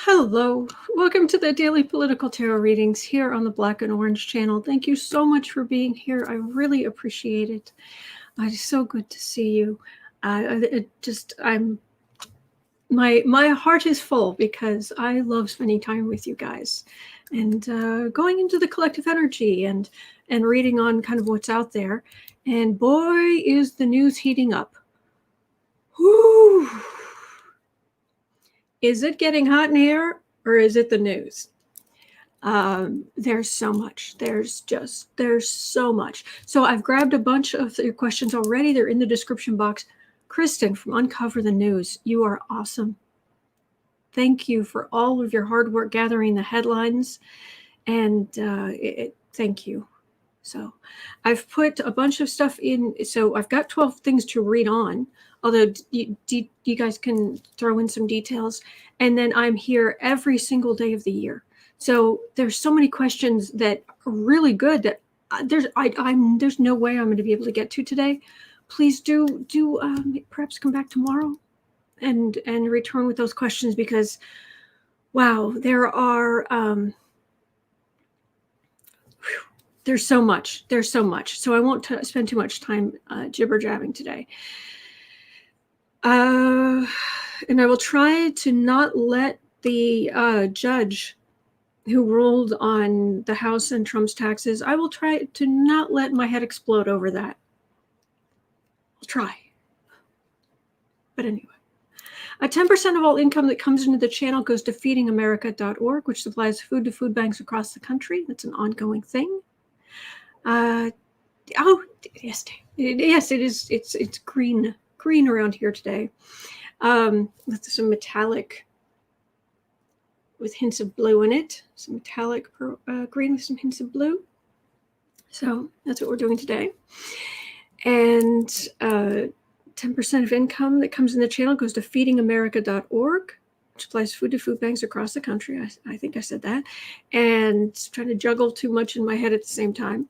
Hello, welcome to the Daily Political Tarot Readings here on the Black and Orange channel. Thank you so much for being here. I really appreciate it. It's so good to see you. My heart is full because I love spending time with you guys and going into the collective energy and reading on kind of what's out there. And boy, is the news heating up. Whew. Is it getting hot in here or is it the news? There's so much. There's so much. So I've grabbed a bunch of your questions already. They're in the description box. Kristen from Uncover the News, you are awesome. Thank you for all of your hard work gathering the headlines. And thank you. So I've put a bunch of stuff in. So I've got 12 things to read on, although you guys can throw in some details. And then I'm here every single day of the year. So there's so many questions that are really good that there's no way I'm going to be able to get to today. Please do perhaps come back tomorrow and return with those questions, because wow, there are there's so much. So I won't spend too much time jibber jabbing today. And I will try to not let the judge who ruled on the House and Trump's taxes, I will try to not let my head explode over that. I'll try. But anyway, 10% of all income that comes into the channel goes to feedingamerica.org, which supplies food to food banks across the country. That's an ongoing thing. Oh, yes, it is. It's green around here today. With some metallic with hints of blue in it. Some metallic green with some hints of blue. So that's what we're doing today. And 10% of income that comes in the channel goes to feedingamerica.org, which supplies food to food banks across the country. I think I said that. And trying to juggle too much in my head at the same time.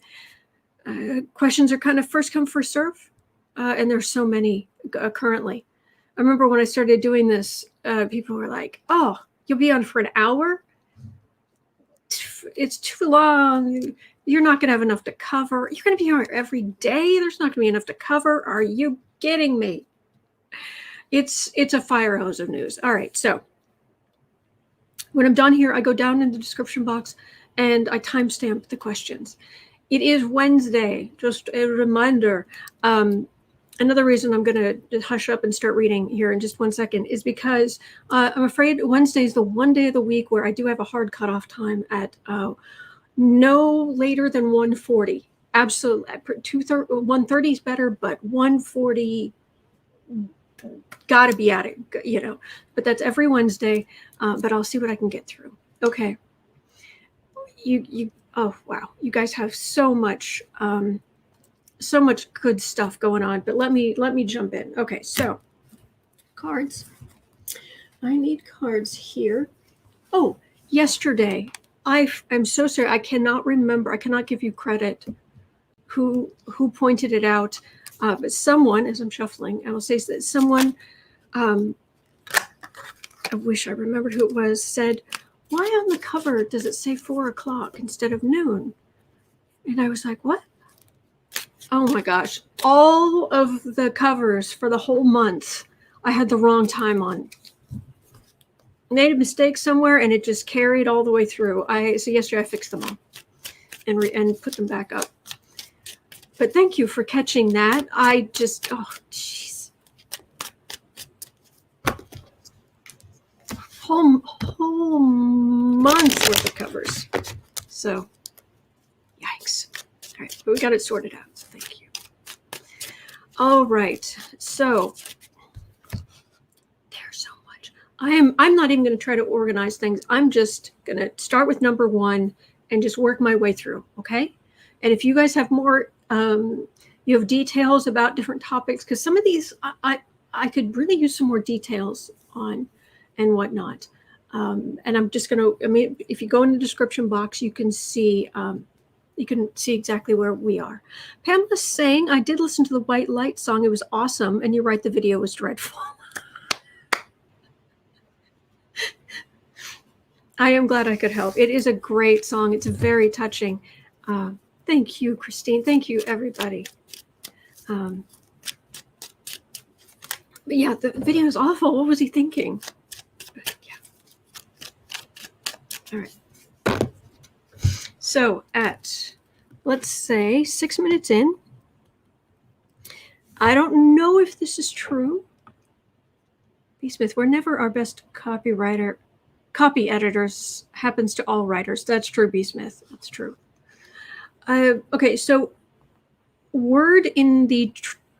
Questions are kind of first come, first serve. And there's so many currently. I remember when I started doing this, people were like, oh, you'll be on for an hour? It's too long. You're not going to have enough to cover. You're going to be here every day. There's not going to be enough to cover. Are you kidding me? It's a fire hose of news. All right, so when I'm done here, I go down in the description box and I timestamp the questions. It is Wednesday, just a reminder. Another reason I'm going to hush up and start reading here in just 1 second is because I'm afraid Wednesday is the one day of the week where I do have a hard cutoff time at no later than 1:40. Absolutely, 1:30 is better, but 1:40 got to be at it, you know. But that's every Wednesday. But I'll see what I can get through. Okay. Oh wow, you guys have so much good stuff going on, but let me jump in. Okay, so cards. I need cards here. Oh, yesterday, I'm so sorry. I cannot remember. I cannot give you credit who pointed it out. But someone, as I'm shuffling, I will say that someone, I wish I remembered who it was, said, why on the cover does it say 4 o'clock instead of noon? And I was like, what? Oh my gosh. All of the covers for the whole month, I had the wrong time on. Made a mistake somewhere and it just carried all the way through. So yesterday I fixed them all and put them back up. But thank you for catching that. Oh, jeez. Whole month's worth of covers. So, yikes. All right, but we got it sorted out, so thank you. All right, so there's so much. I'm not even going to try to organize things. I'm just going to start with number 1 and just work my way through, okay? And if you guys have more, you have details about different topics, because some of these I could really use some more details on and whatnot. And I'm just going to, if you go in the description box, you can see exactly where we are. Pamela's saying, I did listen to the White Light song. It was awesome. And you're right, the video was dreadful. I am glad I could help. It is a great song. It's very touching. Thank you, Christine. Thank you, everybody. But yeah, the video is awful. What was he thinking? Yeah. All right. So at, let's say, 6 minutes in, I don't know if this is true. B. Smith, we're never our best copywriter. Copy editors happens to all writers. That's true, B. Smith. That's true. Okay, so word in the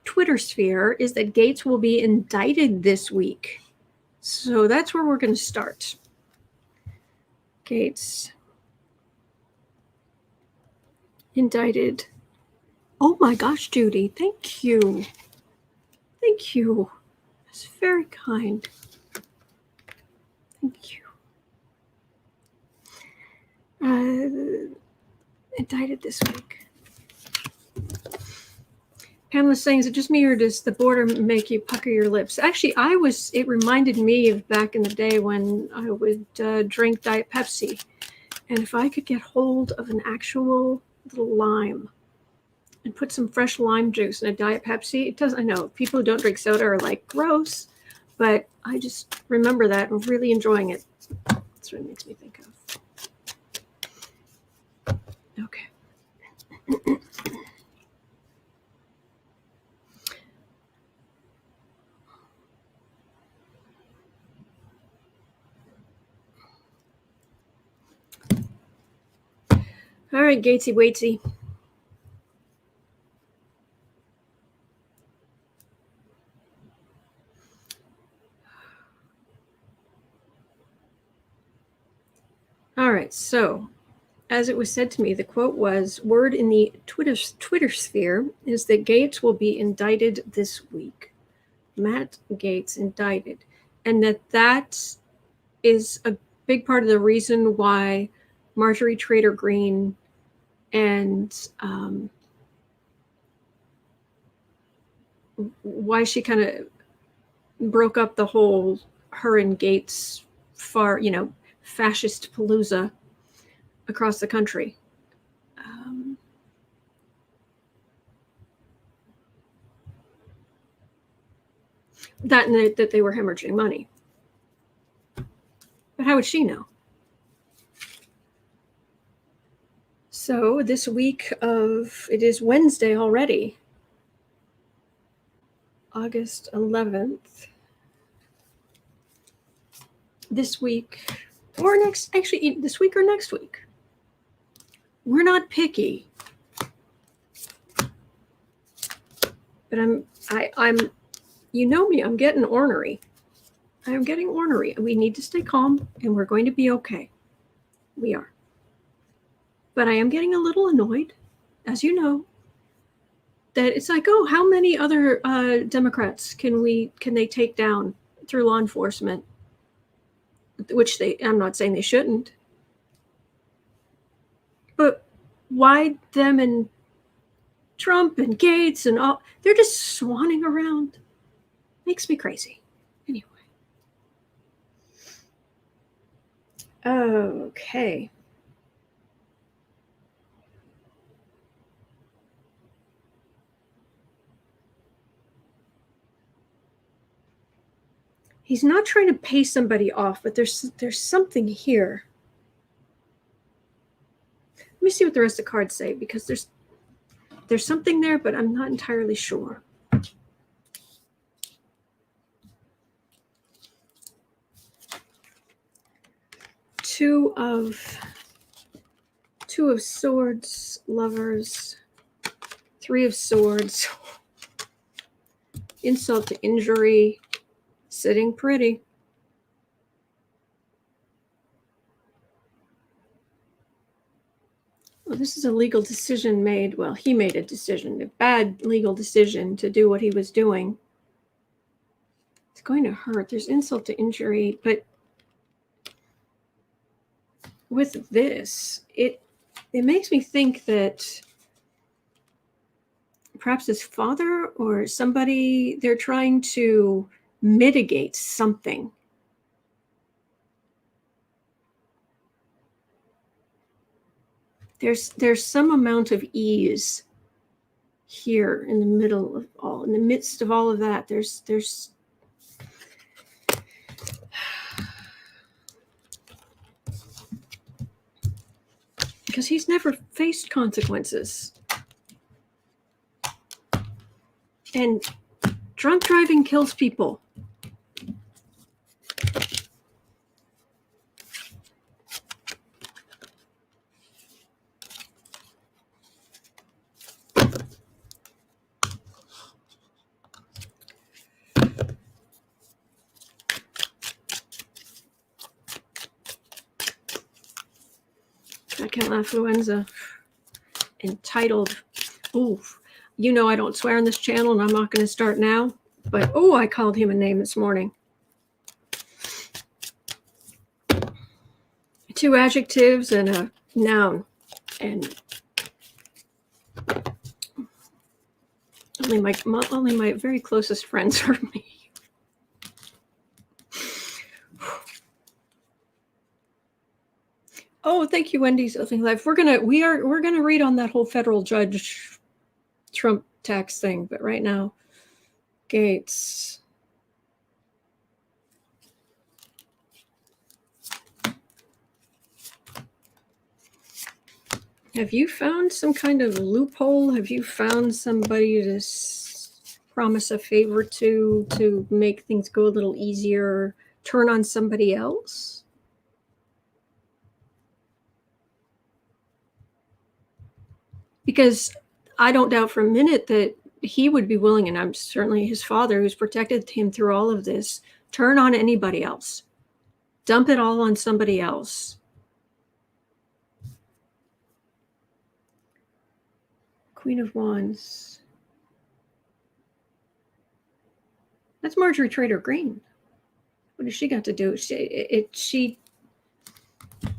Twitter sphere is that Gaetz will be indicted this week. So that's where we're going to start. Gaetz indicted. Oh my gosh, Judy, thank you. Thank you. That's very kind. Thank you. Indicted this week. Pamela's saying, is it just me or does the border make you pucker your lips? Actually, it reminded me of back in the day when I would drink Diet Pepsi. And if I could get hold of an actual little lime and put some fresh lime juice in a Diet Pepsi, it does. I know people who don't drink soda are like, gross, but I just remember that and really enjoying it. That's what it makes me think of. Okay. All right, Gatesy Waitsy. All right, so as it was said to me, the quote was, word in the Twitter sphere is that Gaetz will be indicted this week. Matt Gaetz indicted. And that is a big part of the reason why Marjorie Taylor Greene and why she kind of broke up the whole her and Gaetz fascist palooza across the country. That they were hemorrhaging money. But how would she know? So this week it is Wednesday already, August 11th. This week, or next, actually this week or next week. We're not picky. But I'm you know me, I'm getting ornery. I'm getting ornery. We need to stay calm and we're going to be okay. We are. But I am getting a little annoyed, as you know, that it's like, oh, how many other Democrats can they take down through law enforcement? Which I'm not saying they shouldn't. But why them and Trump and Gaetz and all, they're just swanning around. Makes me crazy. Anyway. Okay. He's not trying to pay somebody off, but there's something here. Let me see what the rest of the cards say, because there's something there, but I'm not entirely sure. Two of Swords, Lovers, Three of Swords, Insult to Injury, Sitting Pretty. Well, this is a legal decision made. Well, he made a decision, a bad legal decision to do what he was doing. It's going to hurt. There's insult to injury, but with this, it makes me think that perhaps his father or somebody, they're trying to mitigate something. there's some amount of ease here in the middle of all, in the midst of all of that. There's because he's never faced consequences. And drunk driving kills people. Second affluenza. Entitled. Ooh. You know I don't swear on this channel, and I'm not going to start now. But, oh, I called him a name this morning. 2 adjectives and a noun. And only my very closest friends heard me. Oh, thank you, Wendy's Living Life. We're gonna read on that whole federal judge Trump tax thing, but right now, Gaetz. Have you found some kind of loophole? Have you found somebody to promise a favor to make things go a little easier? Turn on somebody else? Because I don't doubt for a minute that he would be willing, and I'm certainly his father who's protected him through all of this, turn on anybody else. Dump it all on somebody else. Queen of Wands. That's Marjorie Trader Green. What has she got to do?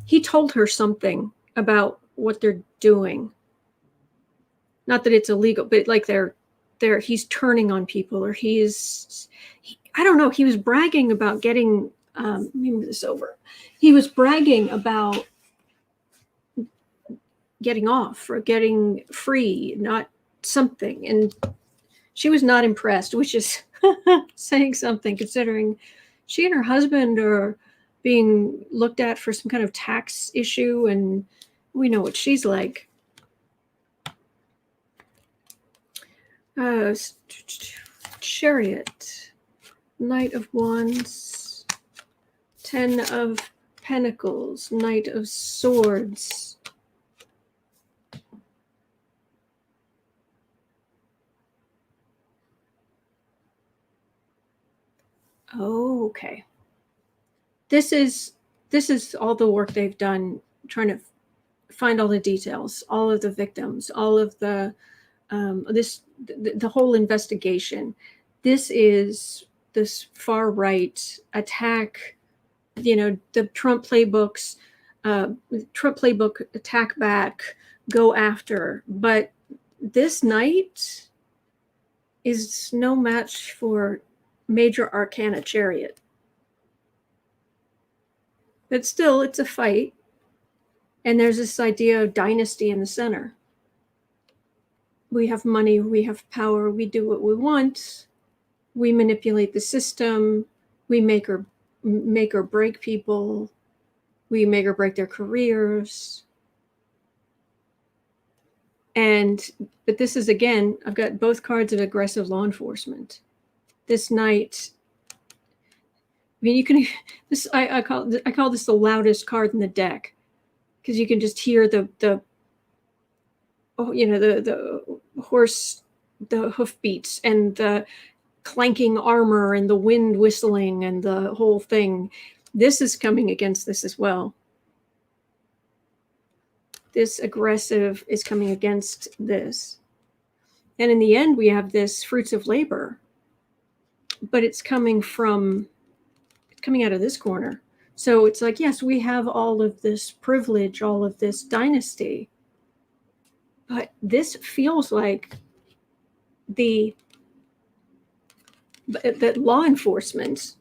He told her something about what they're doing. Not that it's illegal, but like he's turning on people, or I don't know. He was bragging about getting, let me move this over. He was bragging about getting off or getting free, not something. And she was not impressed, which is saying something, considering she and her husband are being looked at for some kind of tax issue, and we know what she's like. Chariot, Knight of Wands, 10 of Pentacles, Knight of Swords. Oh, okay. This is all the work they've done trying to find all the details, all of the victims, all of the the whole investigation. This is this far right attack, the Trump playbook attack back, go after. But this night is no match for Major Arcana Chariot. But still, it's a fight. And there's this idea of dynasty in the center. We have money, we have power, we do what we want, we manipulate the system, we make or break people, we make or break their careers. But this is, again, I've got both cards of aggressive law enforcement. This night, I mean, you can, this, I call this the loudest card in the deck, because you can just hear the horse, the hoofbeats, and the clanking armor, and the wind whistling, and the whole thing. This is coming against this as well. This aggressive is coming against this. And in the end, we have this fruits of labor, but it's coming out of this corner. So it's like, yes, we have all of this privilege, all of this dynasty, but this feels like that law enforcement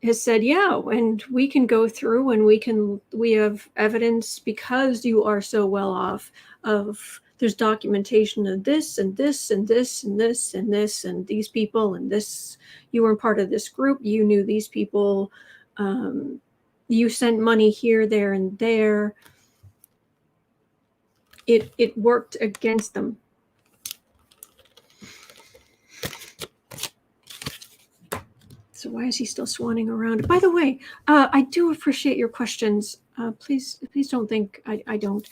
has said, yeah, and we can go through and we have evidence because you are so well off of there's documentation of this and this and this and this and this and these people and this, you weren't part of this group, you knew these people, you sent money here, there, and there. It worked against them. So why is he still swanning around? By the way, I do appreciate your questions. Please don't think I don't.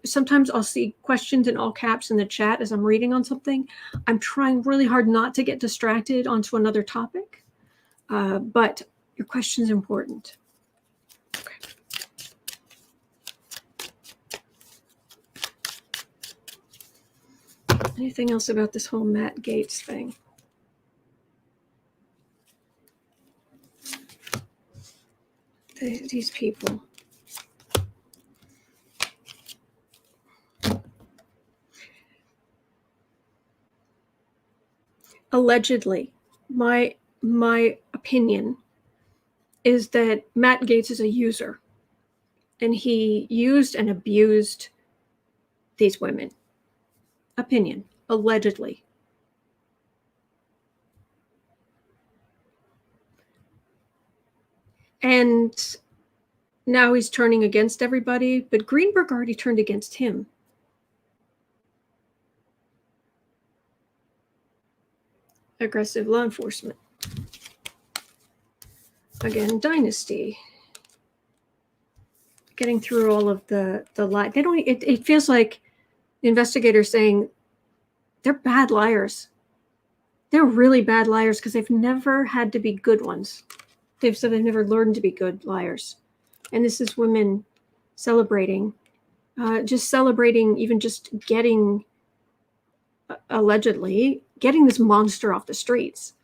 Sometimes I'll see questions in all caps in the chat as I'm reading on something. I'm trying really hard not to get distracted onto another topic, but your question is important. Okay. Anything else about this whole Matt Gaetz thing? These people. Allegedly, my opinion is that Matt Gaetz is a user, and he used and abused these women. Opinion, allegedly. And now he's turning against everybody, but Greenberg already turned against him. Aggressive law enforcement. Again, dynasty. Getting through all of the lie. They don't. It feels like investigators saying they're bad liars. They're really bad liars because they've never had to be good ones. They've said they've never learned to be good liars. And this is women celebrating, just celebrating, even just getting, allegedly, getting this monster off the streets.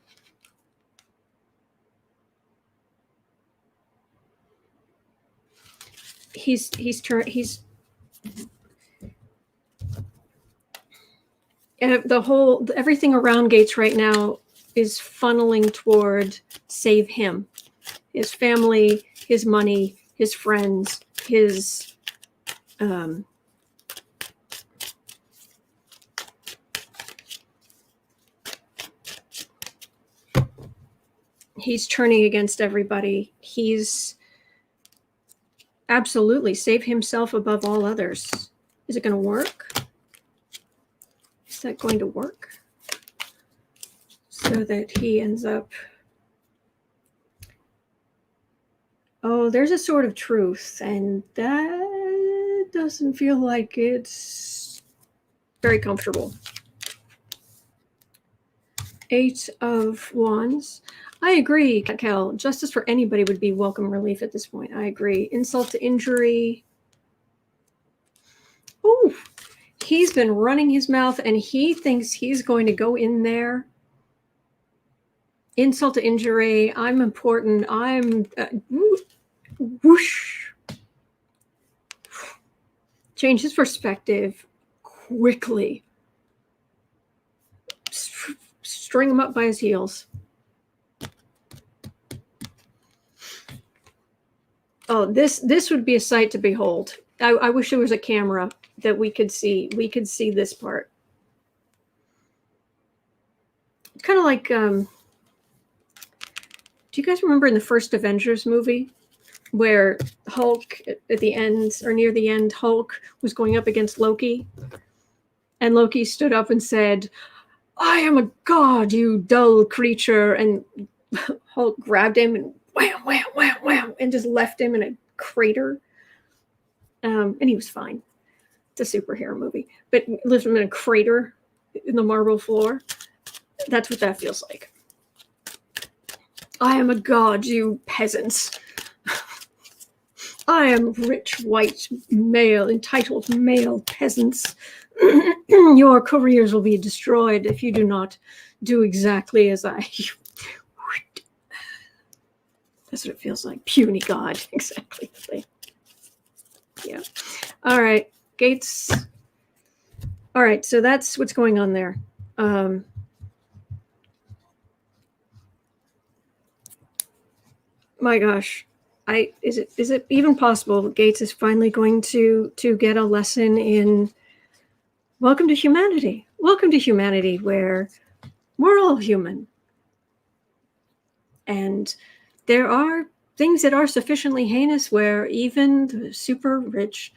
Everything around Gaetz right now is funneling toward save him, his family, his money, his friends, his he's turning against everybody. He's absolutely save himself above all others. Is it going to work? Is that going to work? So that he ends up, oh, there's a sort of truth, and that doesn't feel like it's very comfortable. 8 of Wands. I agree, Kel. Justice for anybody would be welcome relief at this point. I agree. Insult to injury. Ooh, he's been running his mouth, and he thinks he's going to go in there. Insult to injury. I'm important. I'm whoosh. Change his perspective quickly. String him up by his heels. Oh, this would be a sight to behold. I wish there was a camera that we could see. We could see this part. It's kind of like, do you guys remember in the first Avengers movie where Hulk at the end, or near the end, Hulk was going up against Loki, and Loki stood up and said, "I am a god, you dull creature," and Hulk grabbed him and wham, wham, wham, wham, and just left him in a crater. And he was fine. It's a superhero movie, but left him in a crater in the marble floor. That's what that feels like. I am a god, you peasants. I am rich, white, male, entitled male peasants. Your careers will be destroyed if you do not do exactly as I. That's what it feels like. Puny God. Exactly. Yeah. All right. Gaetz. All right. So that's what's going on there. My gosh. Is it even possible Gaetz is finally going to get a lesson in welcome to humanity? Welcome to humanity, where we're all human. And there are things that are sufficiently heinous where even the super rich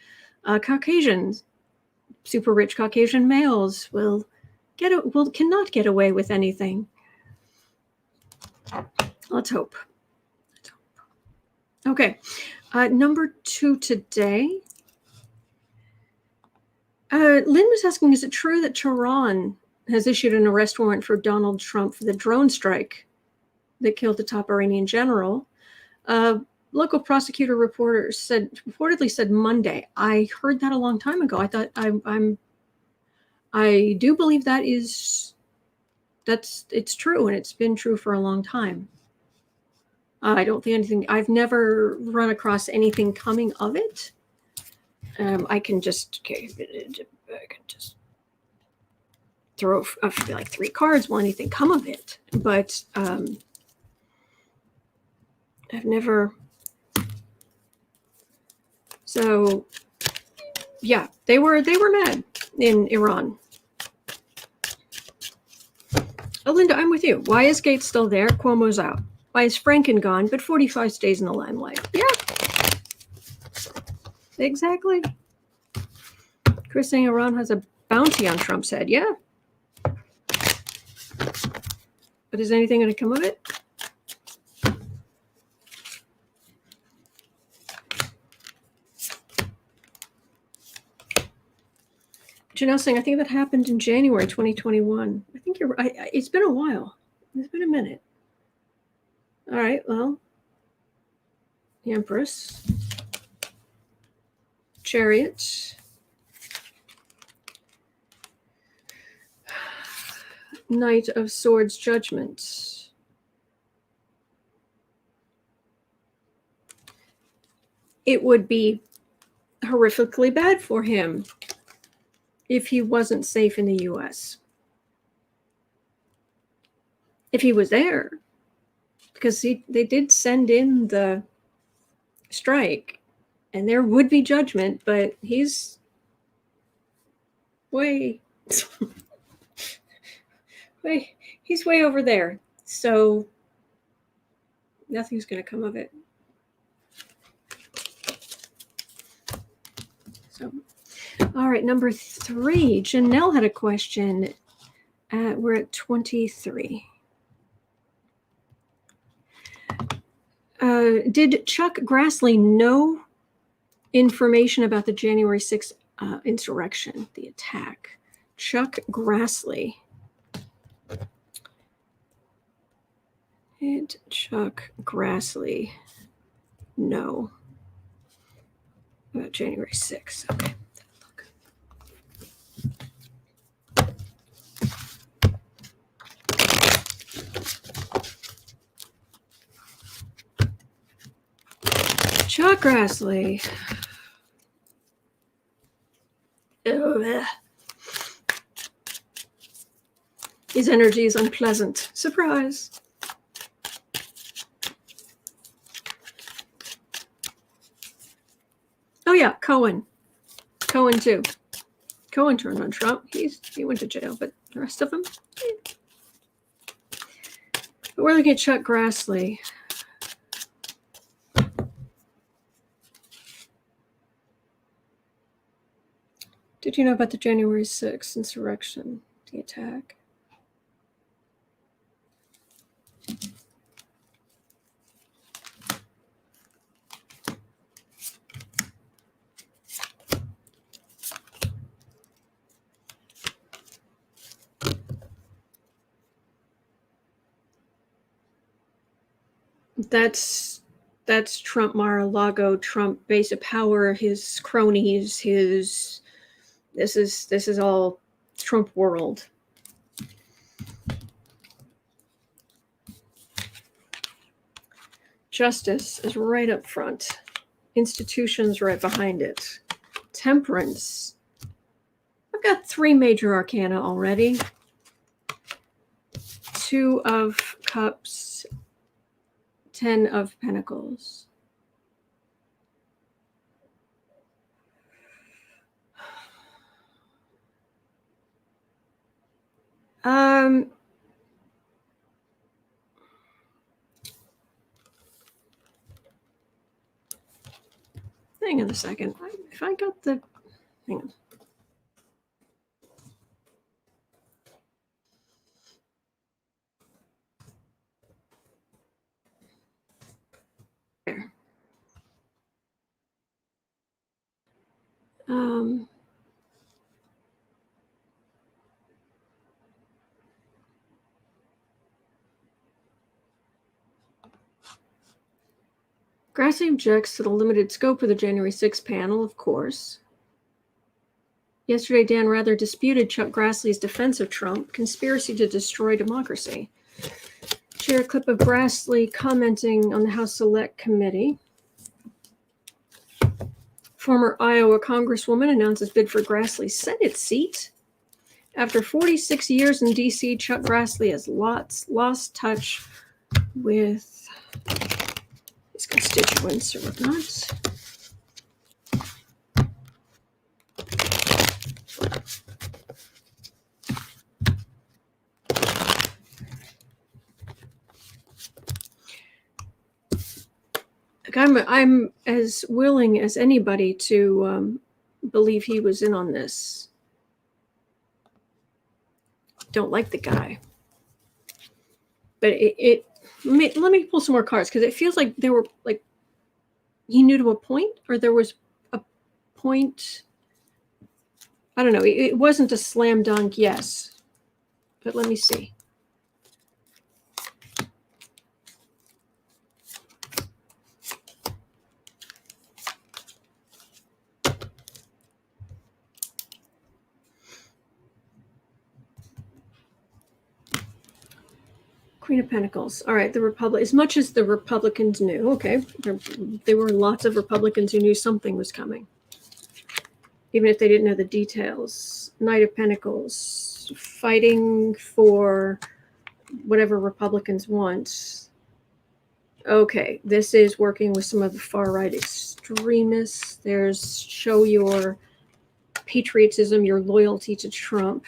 Caucasian males cannot get away with anything. Let's hope. Okay, number 2 today. Lynn was asking, is it true that Tehran has issued an arrest warrant for Donald Trump for the drone strike that killed the top Iranian general? Local prosecutor reportedly said Monday. I heard that a long time ago. I thought I do believe it's true, and it's been true for a long time. I don't think anything. I've never run across anything coming of it. I can just throw like 3 cards. Will anything come of it? But I've never. So, yeah, they were mad in Iran. Oh, Linda, I'm with you. Why is Gaetz still there? Cuomo's out. Why is Franken gone, but 45 stays in the limelight? Yeah. Exactly. Chris saying Iran has a bounty on Trump's head. Yeah. But is anything going to come of it? Janelle saying, I think that happened in January 2021. I think you're right. It's been a while. It's been a minute. All right, well, the Empress, Chariot, Knight of Swords, Judgment. It would be horrifically bad for him if he wasn't safe in the U.S. If he was there. Because they did send in the strike, and there would be judgment, but he's he's way over there. So nothing's going to come of it. So, all right, number 3. Janelle had a question. We're at 23. Did Chuck Grassley know information about the January 6th insurrection, the attack? Chuck Grassley. Did Chuck Grassley know about January 6th? Okay. Chuck Grassley. His energy is unpleasant. Surprise. Oh yeah, Cohen. Cohen too. Cohen turned on Trump. He went to jail, but the rest of them. But we're looking at Chuck Grassley. Did you know about the January 6th insurrection, the attack? That's Trump Mar-a-Lago, Trump base of power, his cronies, this is all Trump world. Justice is right up front. Institutions right behind it. Temperance. I've got 3 major arcana already. 2 of Cups, Ten of Pentacles. Hang on a second. If I got the... Hang on. There. Grassley objects to the limited scope of the January 6th panel, of course. Yesterday, Dan Rather disputed Chuck Grassley's defense of Trump, conspiracy to destroy democracy. Share a clip of Grassley commenting on the House Select Committee. Former Iowa Congresswoman announces bid for Grassley's Senate seat. After 46 years in D.C., Chuck Grassley has lost touch with his constituents or whatnot. I'm as willing as anybody to believe he was in on this. Don't like the guy, but let me pull some more cards, because it feels like there were, like, he knew to a point, or there was a point. I don't know. It wasn't a slam dunk yes, but let me see. Queen of Pentacles. All right, as much as the Republicans knew, okay, there were lots of Republicans who knew something was coming, even if they didn't know the details. Knight of Pentacles, fighting for whatever Republicans want. Okay, this is working with some of the far-right extremists. There's show your patriotism, your loyalty to Trump.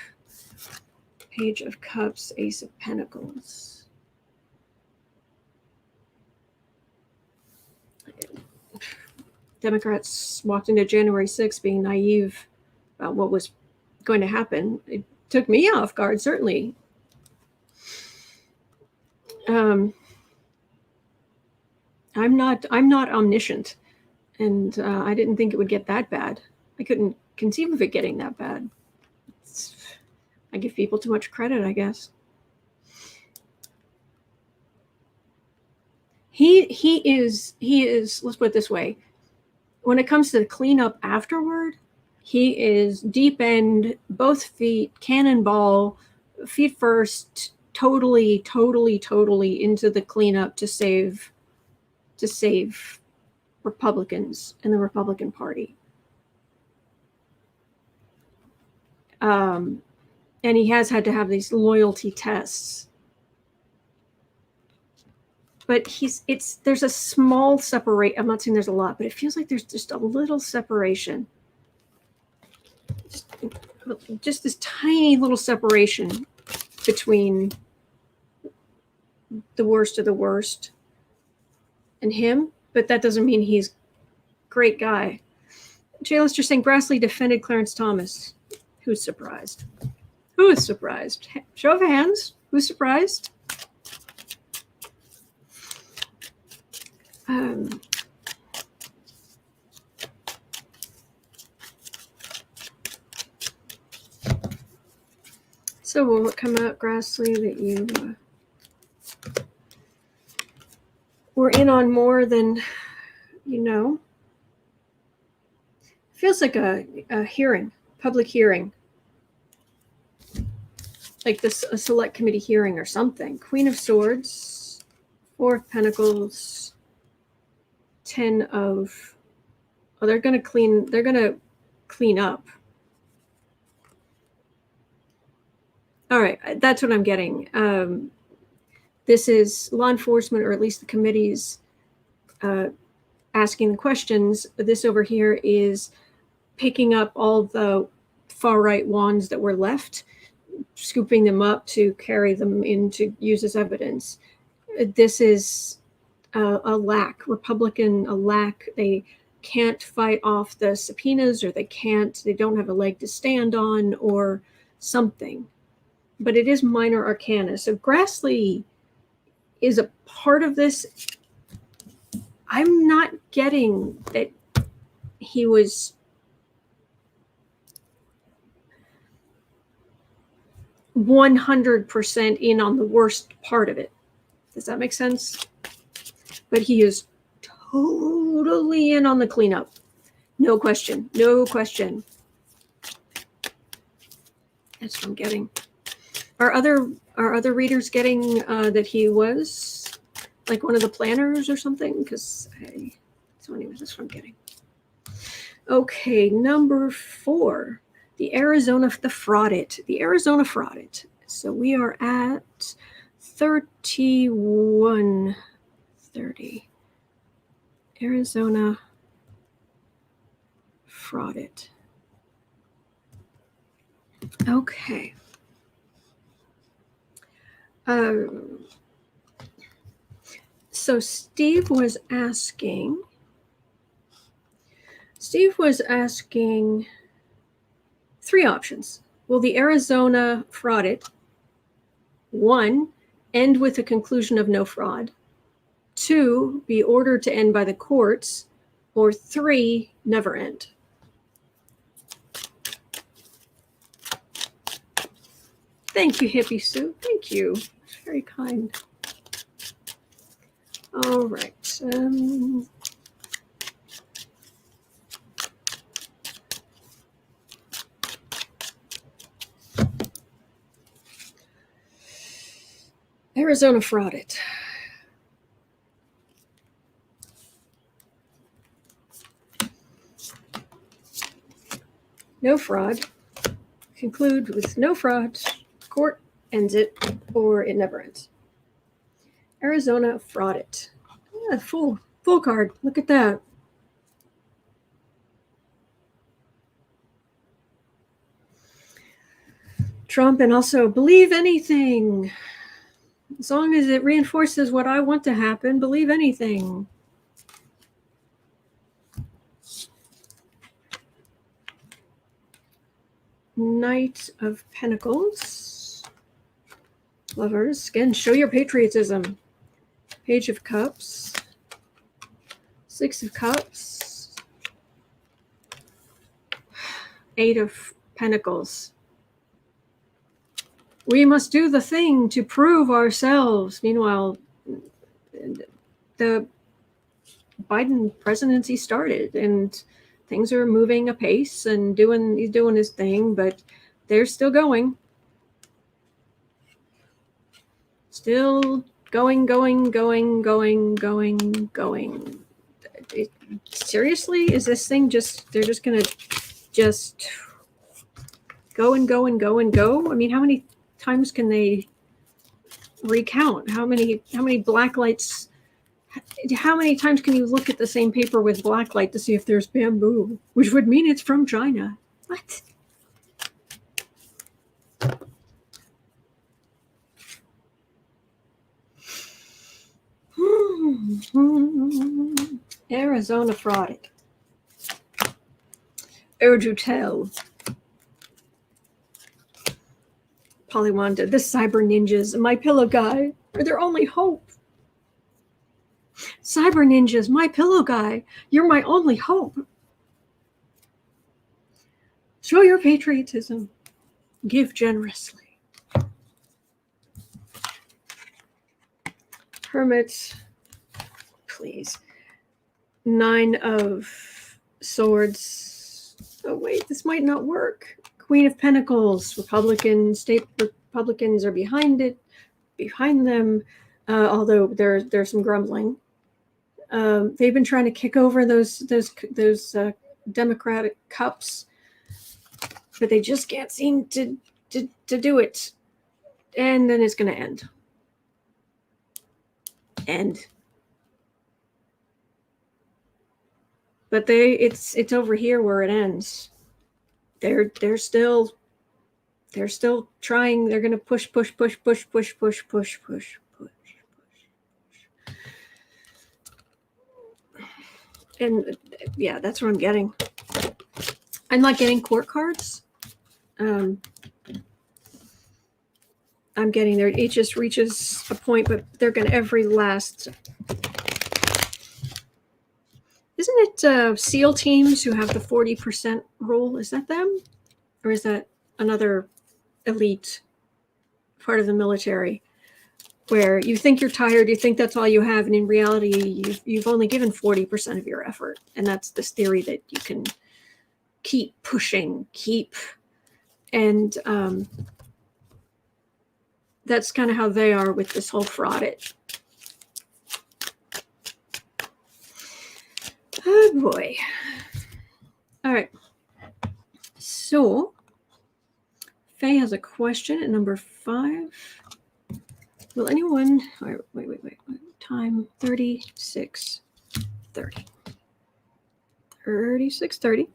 Page of Cups, Ace of Pentacles. Democrats walked into January 6th being naive about what was going to happen. It took me off guard, certainly. I'm not omniscient, and I didn't think it would get that bad. I couldn't conceive of it getting that bad. I give people too much credit, I guess. He is, let's put it this way. When it comes to the cleanup afterward, he is deep end, both feet, cannonball, feet first, totally into the cleanup to save Republicans and the Republican Party. And he has had to have these loyalty tests. But there's a small separation. I'm not saying there's a lot, but it feels like there's just a little separation. Just this tiny little separation between the worst of the worst and him. But that doesn't mean he's a great guy. Jay Lister saying Grassley defended Clarence Thomas. Who's surprised? Who is surprised? Show of hands. Who's surprised? So will it come out, Grassley, that you were in on more than you know? Feels like a hearing, public hearing, like a select committee hearing or something. Queen of Swords, Four of Pentacles, 10 of, oh, they're gonna clean up. All right, that's what I'm getting. This is law enforcement, or at least the committees asking the questions. This over here is picking up all the far-right wands that were left, scooping them up to carry them in to use as evidence. This is a lack. They can't fight off the subpoenas, or they don't have a leg to stand on, or something. But it is minor arcana. So Grassley is a part of this. I'm not getting that he was %100% in on the worst part of it. Does that make sense? But he is totally in on the cleanup. No question. No question. That's what I'm getting. Are other readers getting that he was like one of the planners or something? Because that's what I'm getting. Okay, number 4, the Arizona fraudit. So we are at 3130. Arizona fraudit. Okay. So Steve was asking 3 options. Will the Arizona fraudit, 1, end with a conclusion of no fraud, 2, be ordered to end by the courts, or 3, never end? Thank you, Hippie Sue. Thank you. It's very kind. All right. Arizona fraudit. No fraud. Conclude with no fraud. Court ends it, or it never ends. Arizona fraudit. Yeah, full card. Look at that. Trump, and also believe anything. As long as it reinforces what I want to happen, believe anything. Knight of Pentacles. Lovers. Again, show your patriotism. Page of Cups. 6 of Cups. 8 of Pentacles. We must do the thing to prove ourselves. Meanwhile, the Biden presidency started, and things are moving apace, and he's doing his thing, but they're still going. Still going. Seriously? Is this thing they're just going to just go and go and go and go? I mean, how many times can they recount? How many black lights? How many times can you look at the same paper with black light to see if there's bamboo, which would mean it's from China? What? Arizona fraudit. Urdu-tel. Polywanda. The cyber ninjas. My pillow guy are their only hope. Cyber ninjas. My pillow guy. You're my only hope. Show your patriotism. Give generously. Hermit. Please. 9 of Swords. Oh, wait. This might not work. Queen of Pentacles. State Republicans are behind them, although there's some grumbling. They've been trying to kick over those Democratic cups, but they just can't seem to do it. And then it's going to end. end. But it's over here where it ends. They're still trying. They're going to push. And yeah, that's what I'm getting. I'm not getting court cards. I'm getting there. It just reaches a point, but they're going to every last. Isn't it SEAL teams who have the 40% rule? Is that them? Or is that another elite part of the military where you think you're tired, you think that's all you have, and in reality, you've only given 40% of your effort. And that's this theory that you can keep pushing, and that's kind of how they are with this whole fraudit. Oh boy. All right. So Faye has a question at number 5. Will anyone, wait. Time 36:30. 36:30.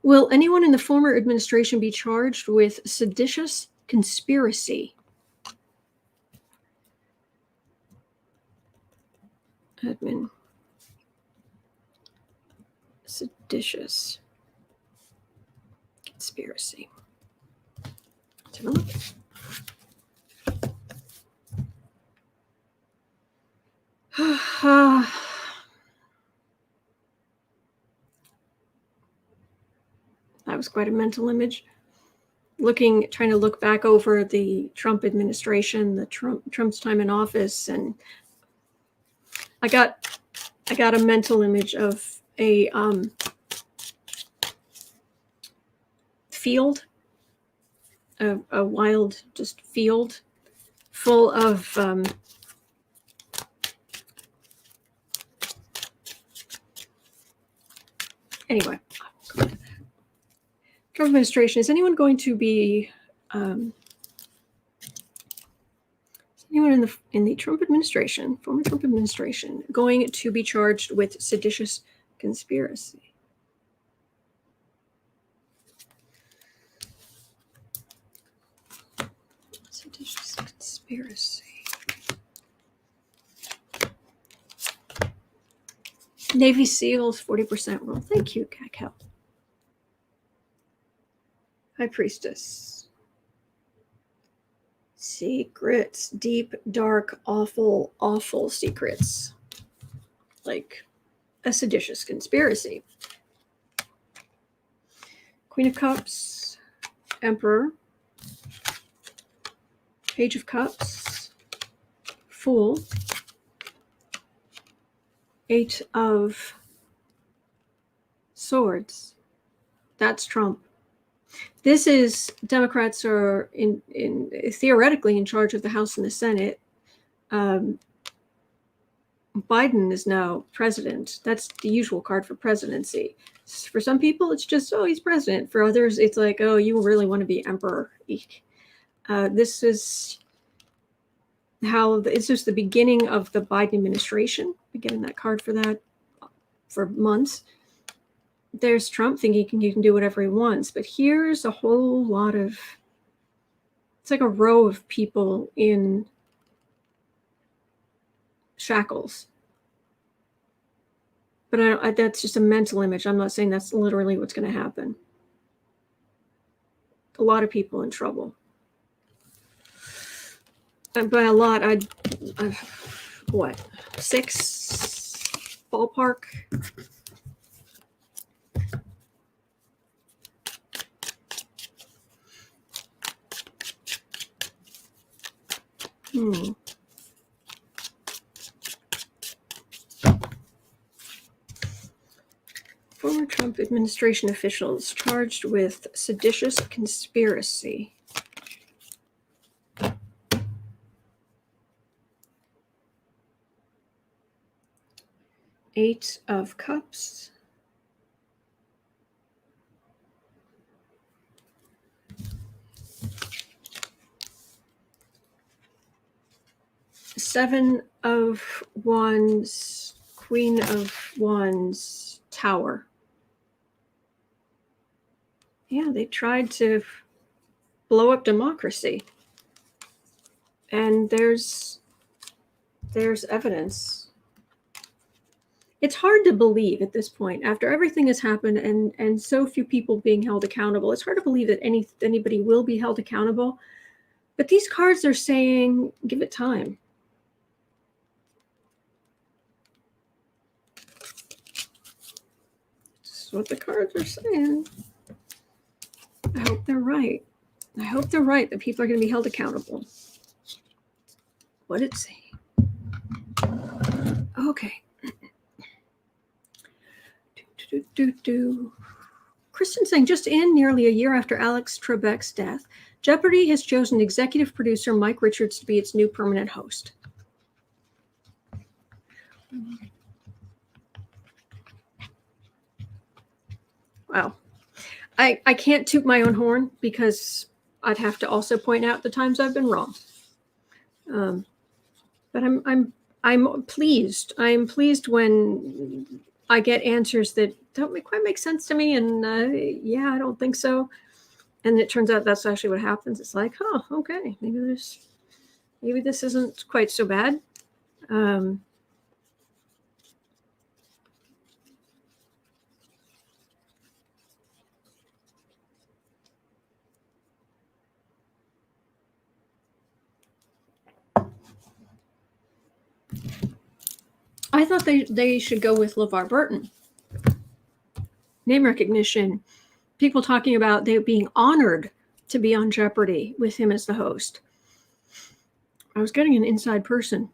Will anyone in the former administration be charged with seditious conspiracy? Admin. Seditious conspiracy. Let's have a look. That was quite a mental image. Trying to look back over the Trump administration, Trump's time in office, and I got a mental image of a field, a wild just field full of anyway. Trump administration. Is anyone going to be? Is anyone in the Trump administration, former Trump administration, going to be charged with seditious conspiracy? Seditious conspiracy. Navy SEALs 40% rule. Thank you, Cacao. High Priestess. Secrets. Deep, dark, awful, awful secrets. Like a seditious conspiracy. Queen of Cups. Emperor. Page of Cups. Fool. 8 of Swords. That's Trump. This is Democrats are theoretically in charge of the House and the Senate. Biden is now president. That's the usual card for presidency. For some people, it's just, oh, he's president. For others, it's like, oh, you really want to be emperor. This is the beginning of the Biden administration. Been getting that card for that for months. There's Trump thinking he can do whatever he wants, but here's a whole lot of, it's like a row of people in shackles. But that's just a mental image. I'm not saying that's literally what's going to happen. A lot of people in trouble. And by a lot, what? 6 ballpark? Former Trump administration officials charged with seditious conspiracy. Eight of Cups. Seven of Wands, Queen of Wands, Tower. Yeah, they tried to blow up democracy. And there's evidence. It's hard to believe at this point, after everything has happened and so few people being held accountable. It's hard to believe that anybody will be held accountable. But these cards are saying, give it time. That's what the cards are saying. I hope they're right. I hope they're right, that people are going to be held accountable. What did it say? Okay. Kristen saying, just in nearly a year after Alex Trebek's death, Jeopardy has chosen executive producer Mike Richards to be its new permanent host. Wow. I can't toot my own horn because I'd have to also point out the times I've been wrong. But I'm pleased. I'm pleased when I get answers that don't quite make sense to me, and yeah, I don't think so. And it turns out that's actually what happens. It's like, oh, okay, maybe this isn't quite so bad. I thought they should go with LeVar Burton. Name recognition. People talking about they being honored to be on Jeopardy with him as the host. I was getting an inside person.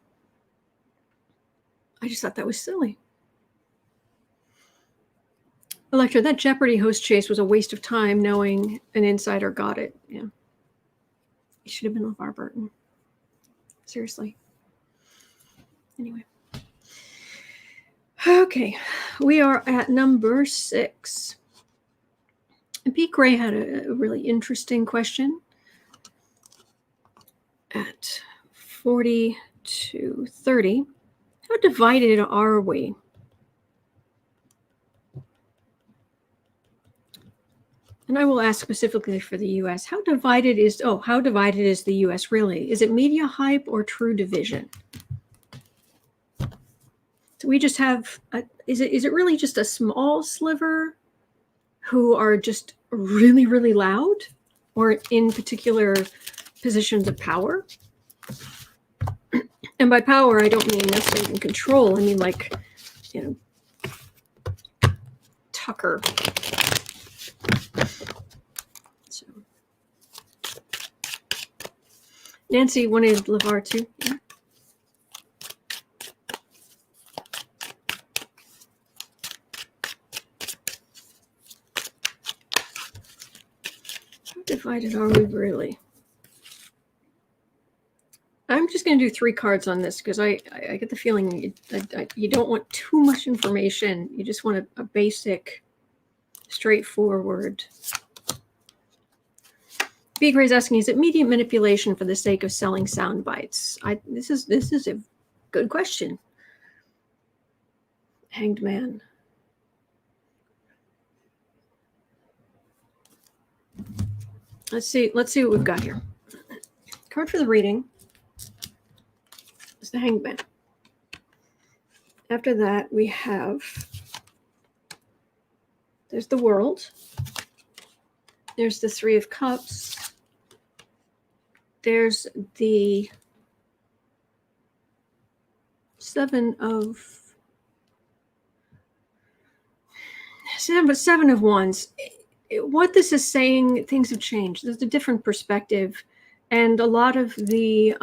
I just thought that was silly. Electra, that Jeopardy host chase was a waste of time knowing an insider got it. Yeah. It should have been LeVar Burton. Seriously. Anyway. Okay. We are at number 6. And Pete Gray had a really interesting question at 40 to 30. How divided are we? And I will ask specifically for the U.S. How divided is the U.S. really? Is it media hype or true division? So we just have, is it really just a small sliver who are just really, really loud or in particular positions of power? And by power, I don't mean necessarily in control. I mean like, Tucker. So Nancy wanted LeVar too. Yeah. How divided are we really? I'm just going to do 3 cards on this because I get the feeling you don't want too much information. You just want a basic, straightforward. B. Gray's asking, is it media manipulation for the sake of selling sound bites? This is a good question. Hanged Man. Let's see what we've got here. Card for the reading is the Hanged Man. After that, we have, there's the World. There's the 3 of Cups. There's the 7 of Wands. What this is saying, things have changed. There's a different perspective, and a lot of the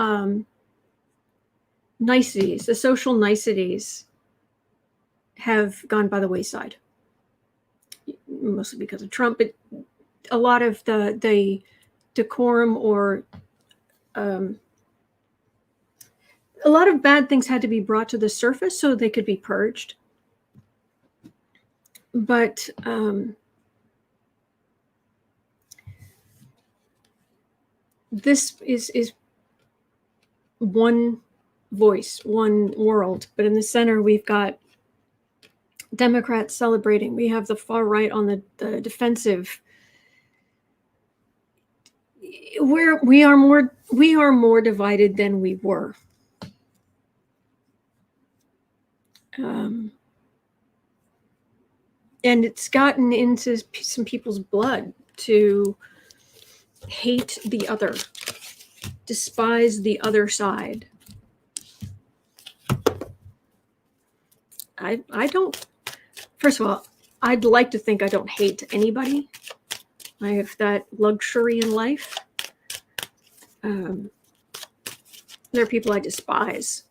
niceties, the social niceties, have gone by the wayside. Mostly because of Trump, but a lot of the decorum or a lot of bad things had to be brought to the surface so they could be purged. But this is one voice, one world. But in the center, we've got Democrats celebrating. We have the far right on the defensive. We are more divided than we were. And it's gotten into some people's blood to hate the other, despise the other side. I don't, first of all, I'd like to think I don't hate anybody. I have that luxury in life. There are people I despise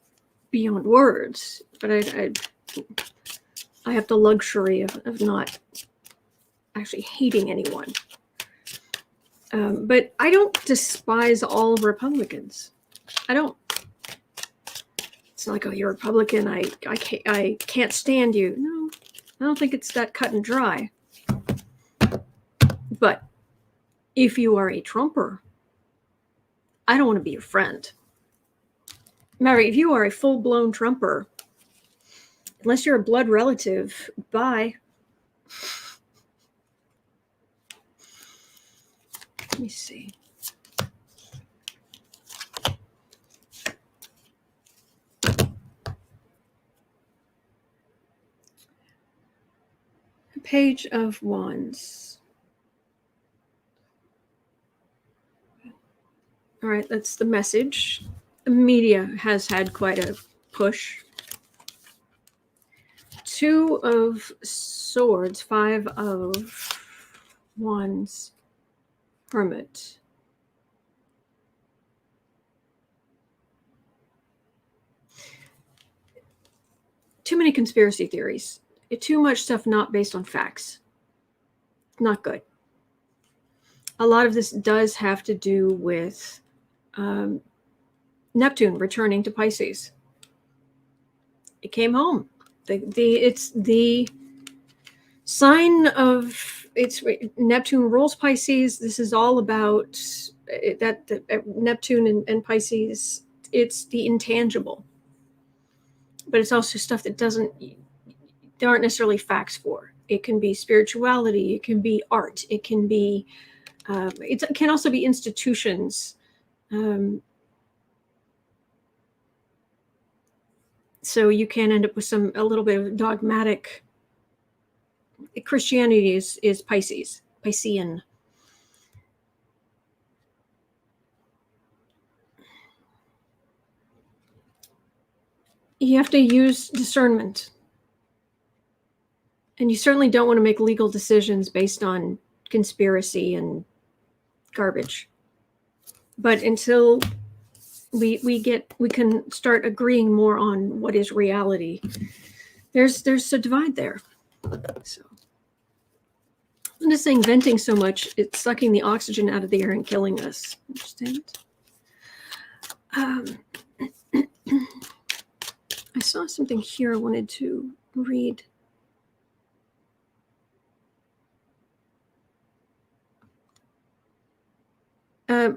beyond words, but I have the luxury of not actually hating anyone. But I don't despise all Republicans. I don't. It's not like, oh, you're a Republican, I can't stand you. No, I don't think it's that cut and dry. But if you are a Trumper, I don't want to be your friend. Mary, if you are a full-blown Trumper, unless you're a blood relative, bye. Let me see. Page of Wands. All right, that's the message. The media has had quite a push. Two of Swords, Five of Wands, Hermit. Too many conspiracy theories. Too much stuff not based on facts. Not good. A lot of this does have to do with Neptune returning to Pisces. It came home. It's the sign of Neptune rules Pisces. This is all about that Neptune and Pisces. It's the intangible, but it's also stuff that there aren't necessarily facts for. It can be spirituality. It can be art. It can be. It can also be institutions. So you can end up with a little bit of dogmatic. Christianity is Pisces, Piscean. You have to use discernment. And you certainly don't want to make legal decisions based on conspiracy and garbage. But until we can start agreeing more on what is reality, there's a divide there. So I'm just saying, venting so much, it's sucking the oxygen out of the air and killing us. Understand? I saw something here I wanted to read.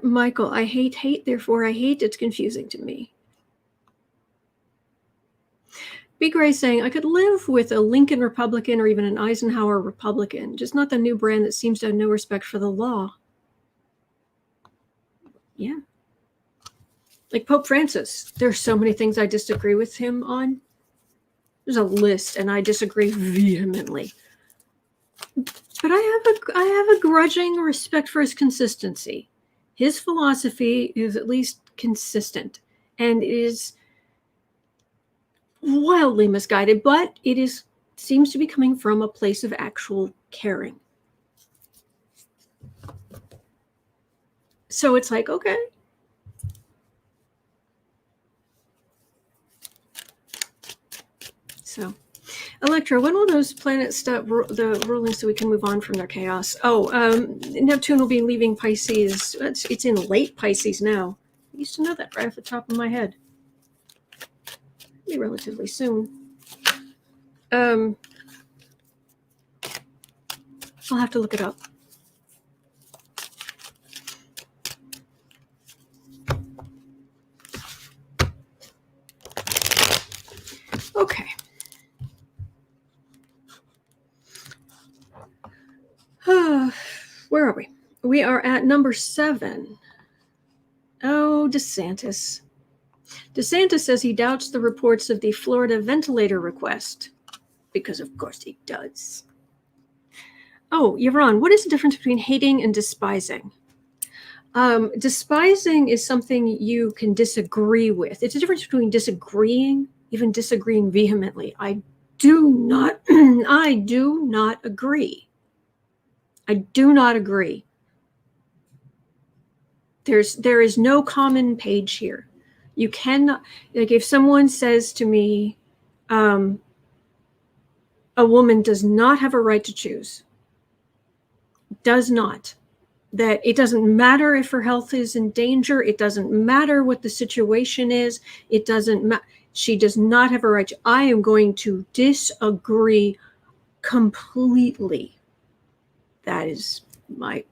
Michael, I hate, therefore I hate. It's confusing to me. B. Gray saying, I could live with a Lincoln Republican or even an Eisenhower Republican, just not the new brand that seems to have no respect for the law. Yeah. Like Pope Francis, there's so many things I disagree with him on. There's a list, and I disagree vehemently. But I have a grudging respect for his consistency. His philosophy is at least consistent, and it is wildly misguided, but seems to be coming from a place of actual caring. So it's like, okay. So, Electra, when will those planets stop the ruling so we can move on from their chaos? Oh, Neptune will be leaving Pisces. It's in late Pisces now. I used to know that right off the top of my head. It'll be relatively soon. I'll have to look it up. Okay. Where are we? We are at number 7. Oh, DeSantis. DeSantis says he doubts the reports of the Florida ventilator request, because of course he does. Oh, Yaron, what is the difference between hating and despising? Despising is something you can disagree with. It's a difference between disagreeing, even disagreeing vehemently. I do not agree. I do not agree. There is no common page here. You cannot, like, if someone says to me, a woman does not have a right to choose, does not, that it doesn't matter if her health is in danger, it doesn't matter what the situation is, it doesn't matter, she does not have a right to, I am going to disagree completely. That is my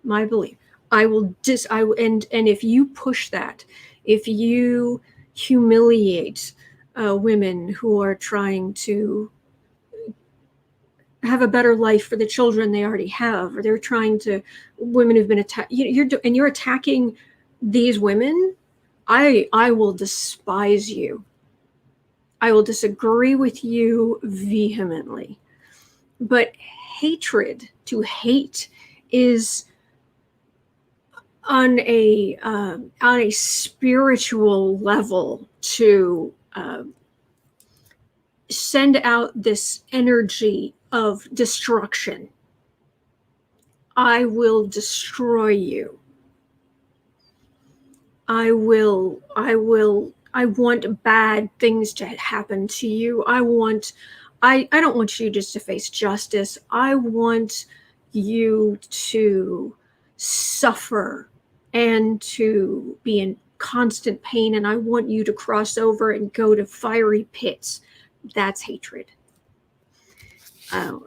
belief. And if you push that, if you humiliate women who are trying to have a better life for the children they already have, or they're trying to, women who've been attacked, you're attacking these women, I will despise you. I will disagree with you vehemently. But hatred, to hate, is on a spiritual level, to send out this energy of destruction. I will destroy you. I want bad things to happen to you. I don't want you just to face justice. I want you to suffer and to be in constant pain, and I want you to cross over and go to fiery pits. That's hatred. I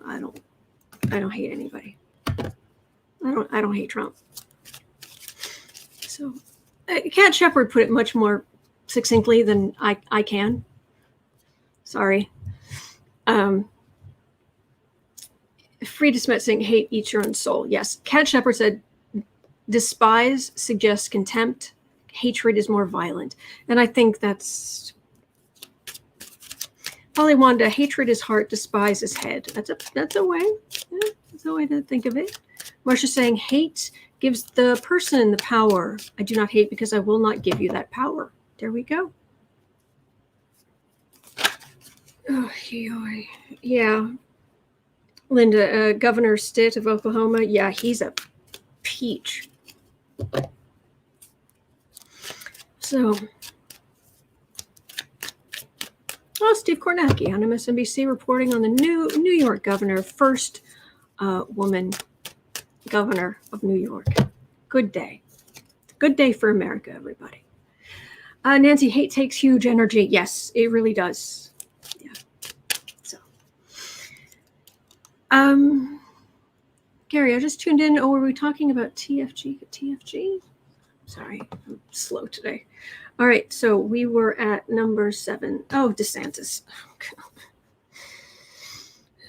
don't hate anybody. I don't hate Trump. So Cat Shepard put it much more succinctly than I can. Sorry. Frida Smet saying, hate eats your own soul. Yes. Cat Shepard said, despise suggests contempt. Hatred is more violent. And I think that's Polly Wanda, hatred is heart, despise is head. That's a way. Yeah, that's a way to think of it. Marcia saying, hate gives the person the power. I do not hate because I will not give you that power. There we go. Oh, yeah. Linda, Governor Stitt of Oklahoma. Yeah, he's a peach. So, Steve Kornacki on MSNBC reporting on the New York governor, first woman governor of New York. Good day. Good day for America, everybody. Nancy, hate takes huge energy. Yes, it really does. Yeah. So, Gary, I just tuned in. Oh, were we talking about TFG? Sorry, I'm slow today. All right, so we were at number 7. Oh, DeSantis.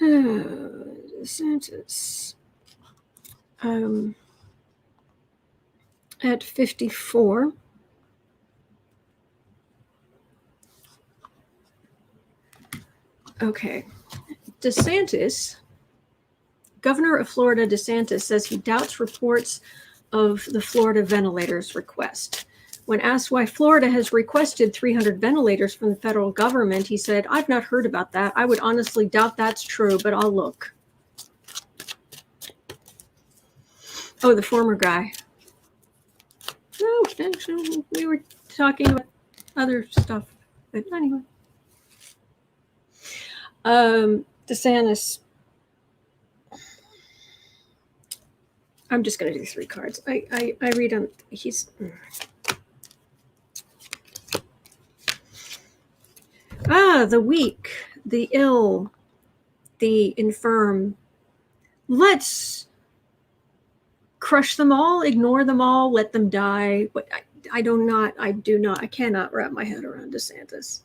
DeSantis. At 54. Okay. DeSantis, Governor of Florida DeSantis, says he doubts reports of the Florida ventilators request. When asked why Florida has requested 300 ventilators from the federal government, he said, I've not heard about that. I would honestly doubt that's true, but I'll look. Oh, the former guy. No, actually, we were talking about other stuff. But anyway. DeSantis. I'm just going to do 3 cards. I read on, he's... the weak, the ill, the infirm. Let's crush them all, ignore them all, let them die. But I cannot wrap my head around DeSantis.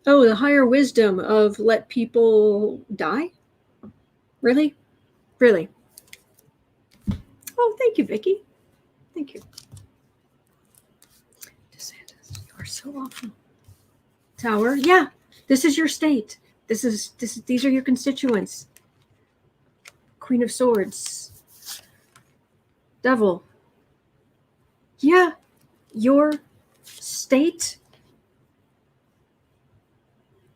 Oh, the higher wisdom of let people die? Really? Really? Oh, thank you, Vicky. Thank you. DeSantis, you are so awful. Tower, yeah, this is your state. These are your constituents. Queen of Swords. Devil. Yeah, your state.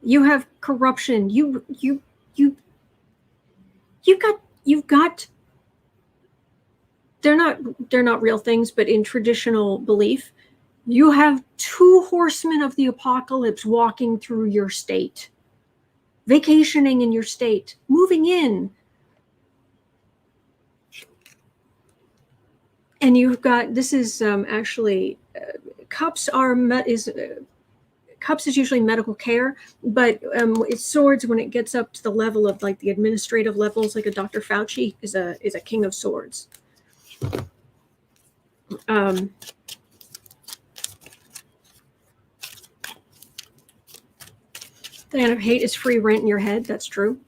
You have corruption. You've got. They're not real things, but in traditional belief, you have two horsemen of the apocalypse walking through your state, vacationing in your state, moving in. And you've got, this is actually, cups is usually medical care, but it's swords when it gets up to the level of like the administrative levels, like a Dr. Fauci is a king of swords. Diana, hate is free rent in your head. That's true.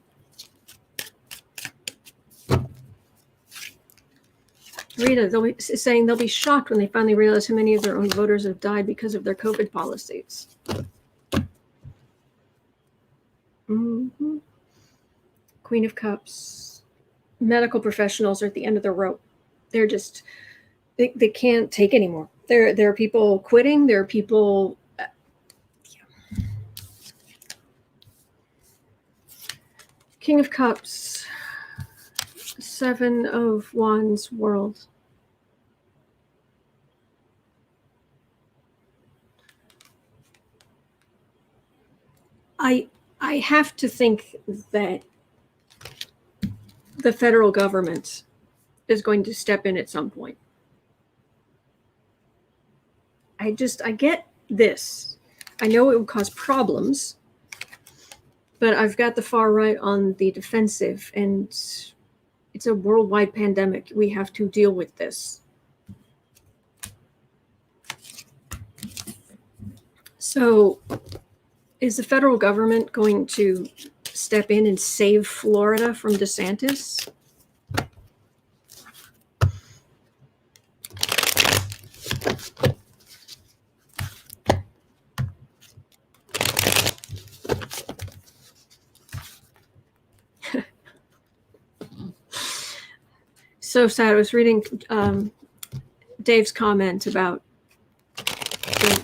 Rita, saying they'll be shocked when they finally realize how many of their own voters have died because of their COVID policies. Mm-hmm. Queen of Cups. Medical professionals are at the end of the rope. They're just, they can't take anymore. There are people quitting. There are people. King of Cups. Seven of Wands world. I have to think that the federal government is going to step in at some point. I get this. I know it will cause problems, but I've got the far right on the defensive, and it's a worldwide pandemic. We have to deal with this. So is the federal government going to step in and save Florida from DeSantis? So sad. I was reading Dave's comment about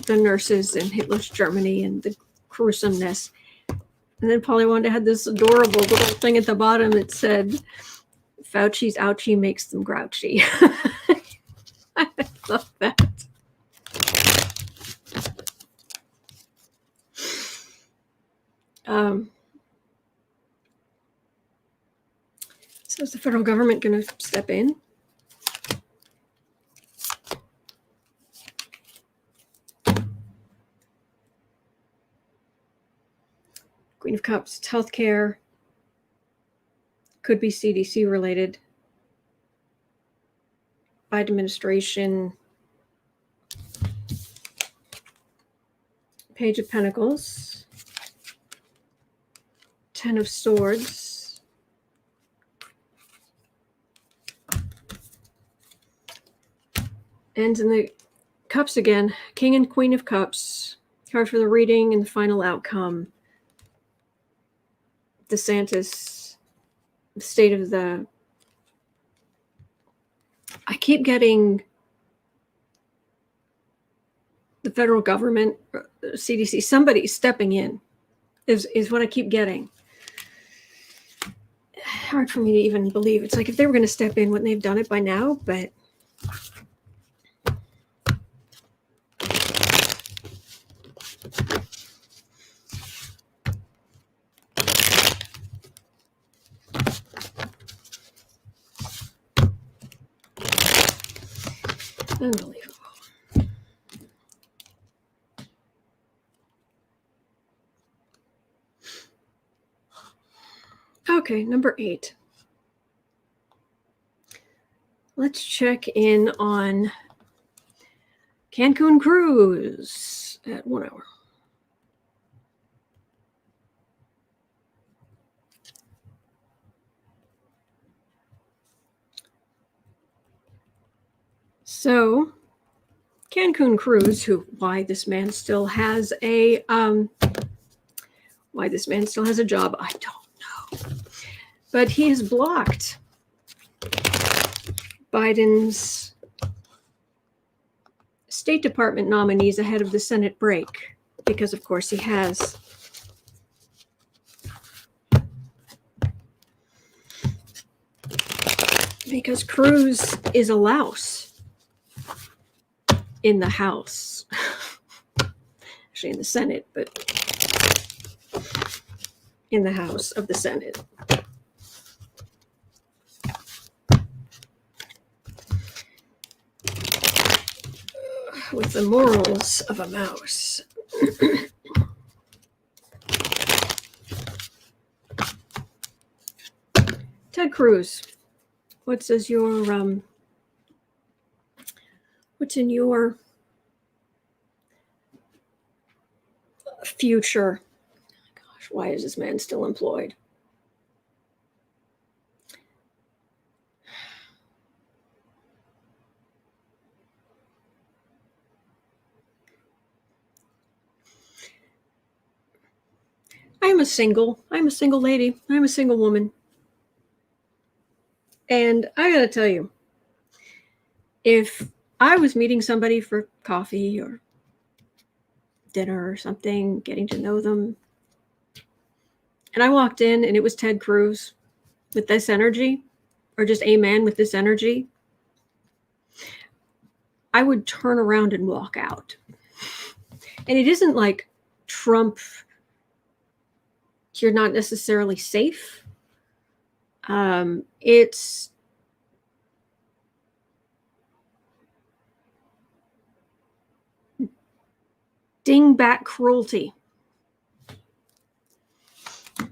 the nurses in Hitler's Germany and the gruesomeness. And then Polly Wanda had this adorable little thing at the bottom that said, Fauci's ouchie makes them grouchy. I love that. So is the federal government going to step in? Queen of Cups, it's healthcare. Could be CDC related. Biden administration. Page of Pentacles. Ten of Swords. And in the Cups again, King and Queen of Cups. Card for the reading and the final outcome. DeSantis, the state of the... I keep getting the federal government, CDC, somebody stepping in is what I keep getting. Hard for me to even believe. It's like if they were going to step in, wouldn't they have done it by now? But unbelievable. Okay, number 8. Let's check in on Cancun cruise at 1 hour. So, Cancun Cruz, why this man still has a job, I don't know. But he has blocked Biden's State Department nominees ahead of the Senate break, because of course he has. Because Cruz is a louse in the House. Actually in the Senate, but in the House of the Senate. With the morals of a mouse. Ted Cruz, what's in your future? Gosh, why is this man still employed? I'm a single lady. I'm a single woman. And I gotta tell you, if I was meeting somebody for coffee or dinner or something, getting to know them, and I walked in and it was Ted Cruz with this energy, or just a man with this energy, I would turn around and walk out. And it isn't like Trump, you're not necessarily safe. It's dingbat cruelty. I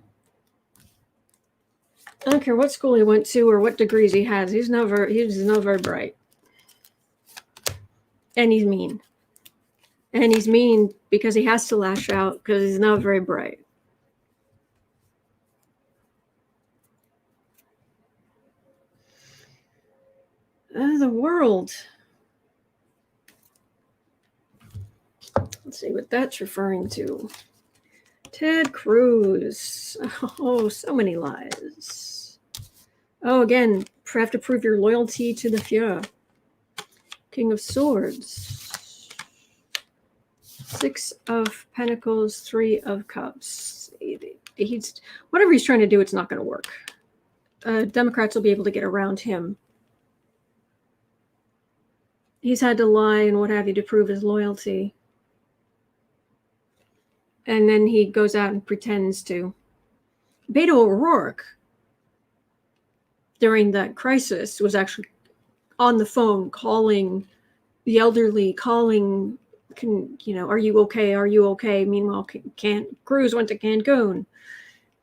don't care what school he went to or what degrees he has. He's not very bright. And he's mean. And he's mean because he has to lash out because he's not very bright. The world. Let's see what that's referring to. Ted Cruz. Oh, so many lies. Oh, again, have to prove your loyalty to the Führer. King of Swords. 6 of Pentacles, 3 of Cups. He's whatever he's trying to do, it's not going to work. Democrats will be able to get around him. He's had to lie and what have you to prove his loyalty. And then he goes out and pretends to. Beto O'Rourke, during that crisis, was actually on the phone calling the elderly, calling, are you okay? Are you okay? Meanwhile, Cruz went to Cancun.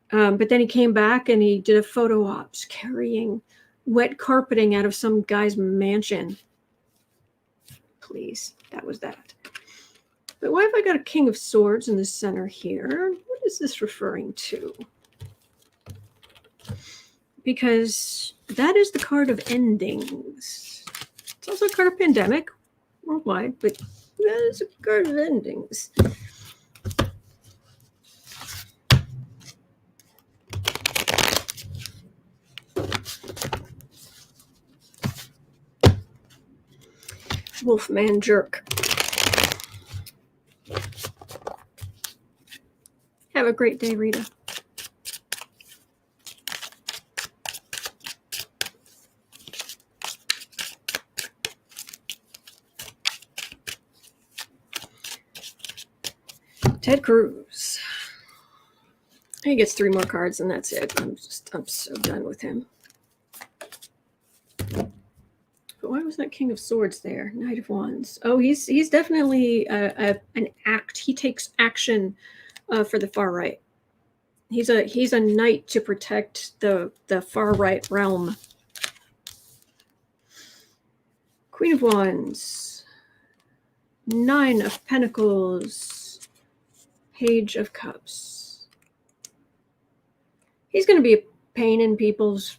But then he came back and he did a photo ops carrying wet carpeting out of some guy's mansion. Please, that was that. But why have I got a King of Swords in the center here? What is this referring to? Because that is the card of endings. It's also a card of pandemic worldwide, but that is a card of endings. Wolfman jerk. Have a great day, Rita. Ted Cruz. He gets 3 more cards and that's it. I'm so done with him. But why was that King of Swords there? Knight of Wands. Oh, he's definitely an act. He takes action for the far right. He's a knight to protect the far right realm. Queen of Wands. 9 of Pentacles. Page of Cups. He's going to be a pain in people's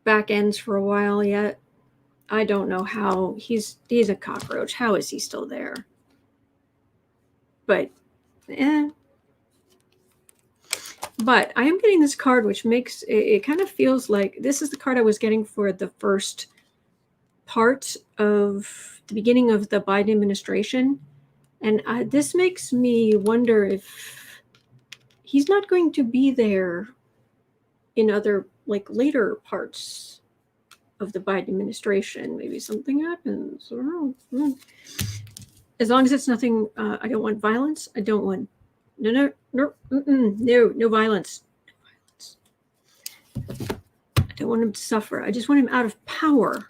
back ends for a while yet. I don't know how he's a cockroach. How is he still there? But But I am getting this card, which makes it kind of feels like this is the card I was getting for the first part of the beginning of the Biden administration. And this makes me wonder if he's not going to be there in other, like, later parts of the Biden administration. Maybe something happens. As long as it's nothing, I don't want violence. I don't want no violence. I don't want him to suffer. I just want him out of power.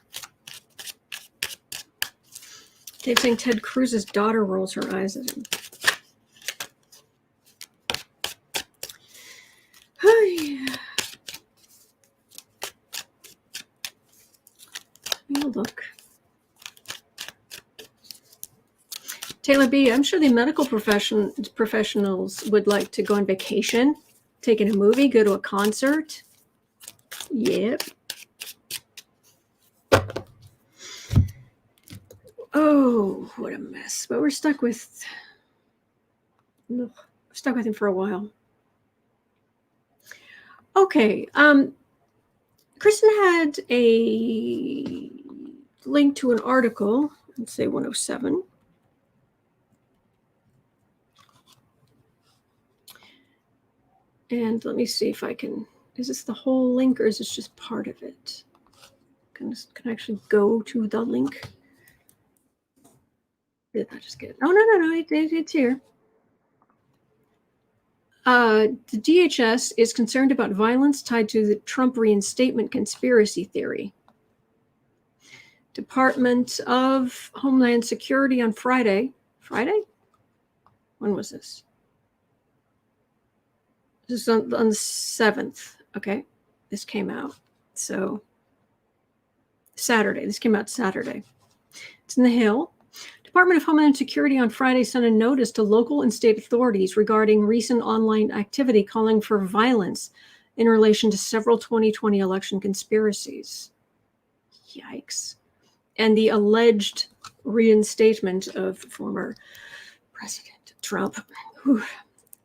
They're saying Ted Cruz's daughter rolls her eyes at him. Let me look. Taylor B., I'm sure the medical professionals would like to go on vacation, take in a movie, go to a concert. Yep. Oh, what a mess. But we're stuck with him for a while. Okay. Kristen had a link to an article, let's say 107. And let me see if I can, is this the whole link or is this just part of it? Can I actually go to the link? Did I just get it? Oh, no, it's here. The DHS is concerned about violence tied to the Trump reinstatement conspiracy theory. Department of Homeland Security on Friday? When was this? This is on the 7th. Okay. This came out. So Saturday. This came out Saturday. It's in the Hill. Department of Homeland Security on Friday sent a notice to local and state authorities regarding recent online activity calling for violence in relation to several 2020 election conspiracies. Yikes. And the alleged reinstatement of former President Trump.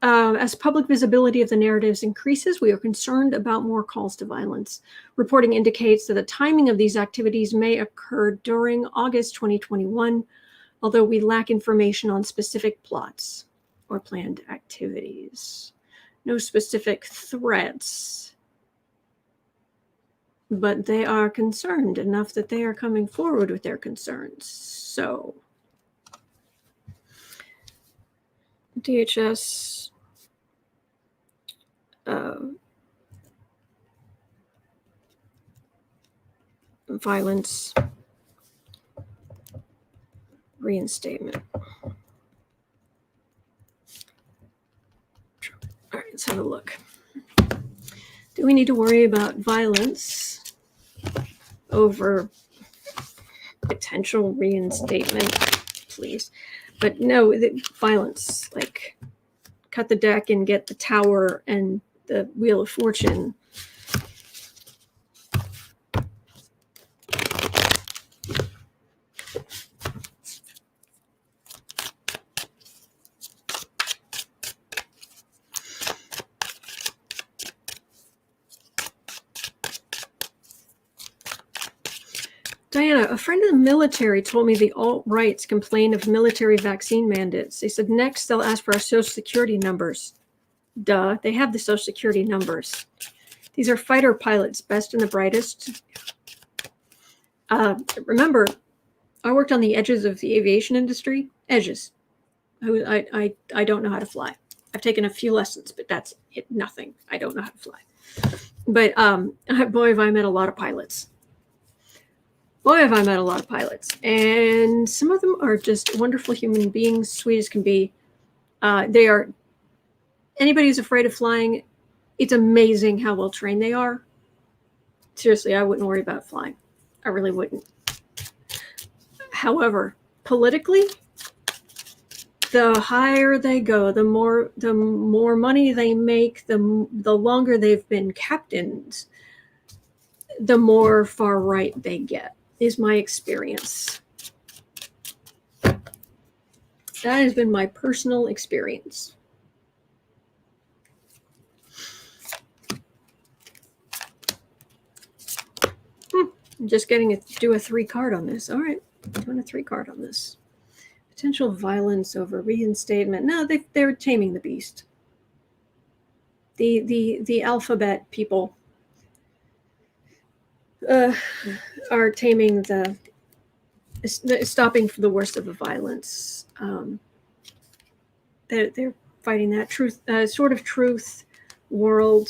As public visibility of the narratives increases, we are concerned about more calls to violence. Reporting indicates that the timing of these activities may occur during August 2021, although we lack information on specific plots or planned activities. No specific threats, but they are concerned enough that they are coming forward with their concerns. So, DHS violence reinstatement. All right, let's have a look. Do we need to worry about violence over potential reinstatement? Please. But no, violence, like cut the deck and get the tower and the Wheel of Fortune. Diana, a friend of the military told me the alt-rights complain of military vaccine mandates. They said next they'll ask for our social security numbers. Duh, they have the social security numbers. These are fighter pilots, best and the brightest. Remember, I worked on the edges of the aviation industry. Edges. I don't know how to fly. I've taken a few lessons, but that's it. Nothing. I don't know how to fly. But boy, have I met a lot of pilots. And some of them are just wonderful human beings, sweet as can be. They are, anybody who's afraid of flying, it's amazing how well trained they are. Seriously, I wouldn't worry about flying. I really wouldn't. However, politically, the higher they go, the more money they make, the longer they've been captains, the more far right they get. is my experience. That has been my personal experience. I'm just getting to do a 3-card on this. All right, I'm doing a 3-card on this. Potential violence over reinstatement. No, they're taming the beast. The alphabet people are taming stopping the worst of the violence. They're fighting that truth, sort of truth, world.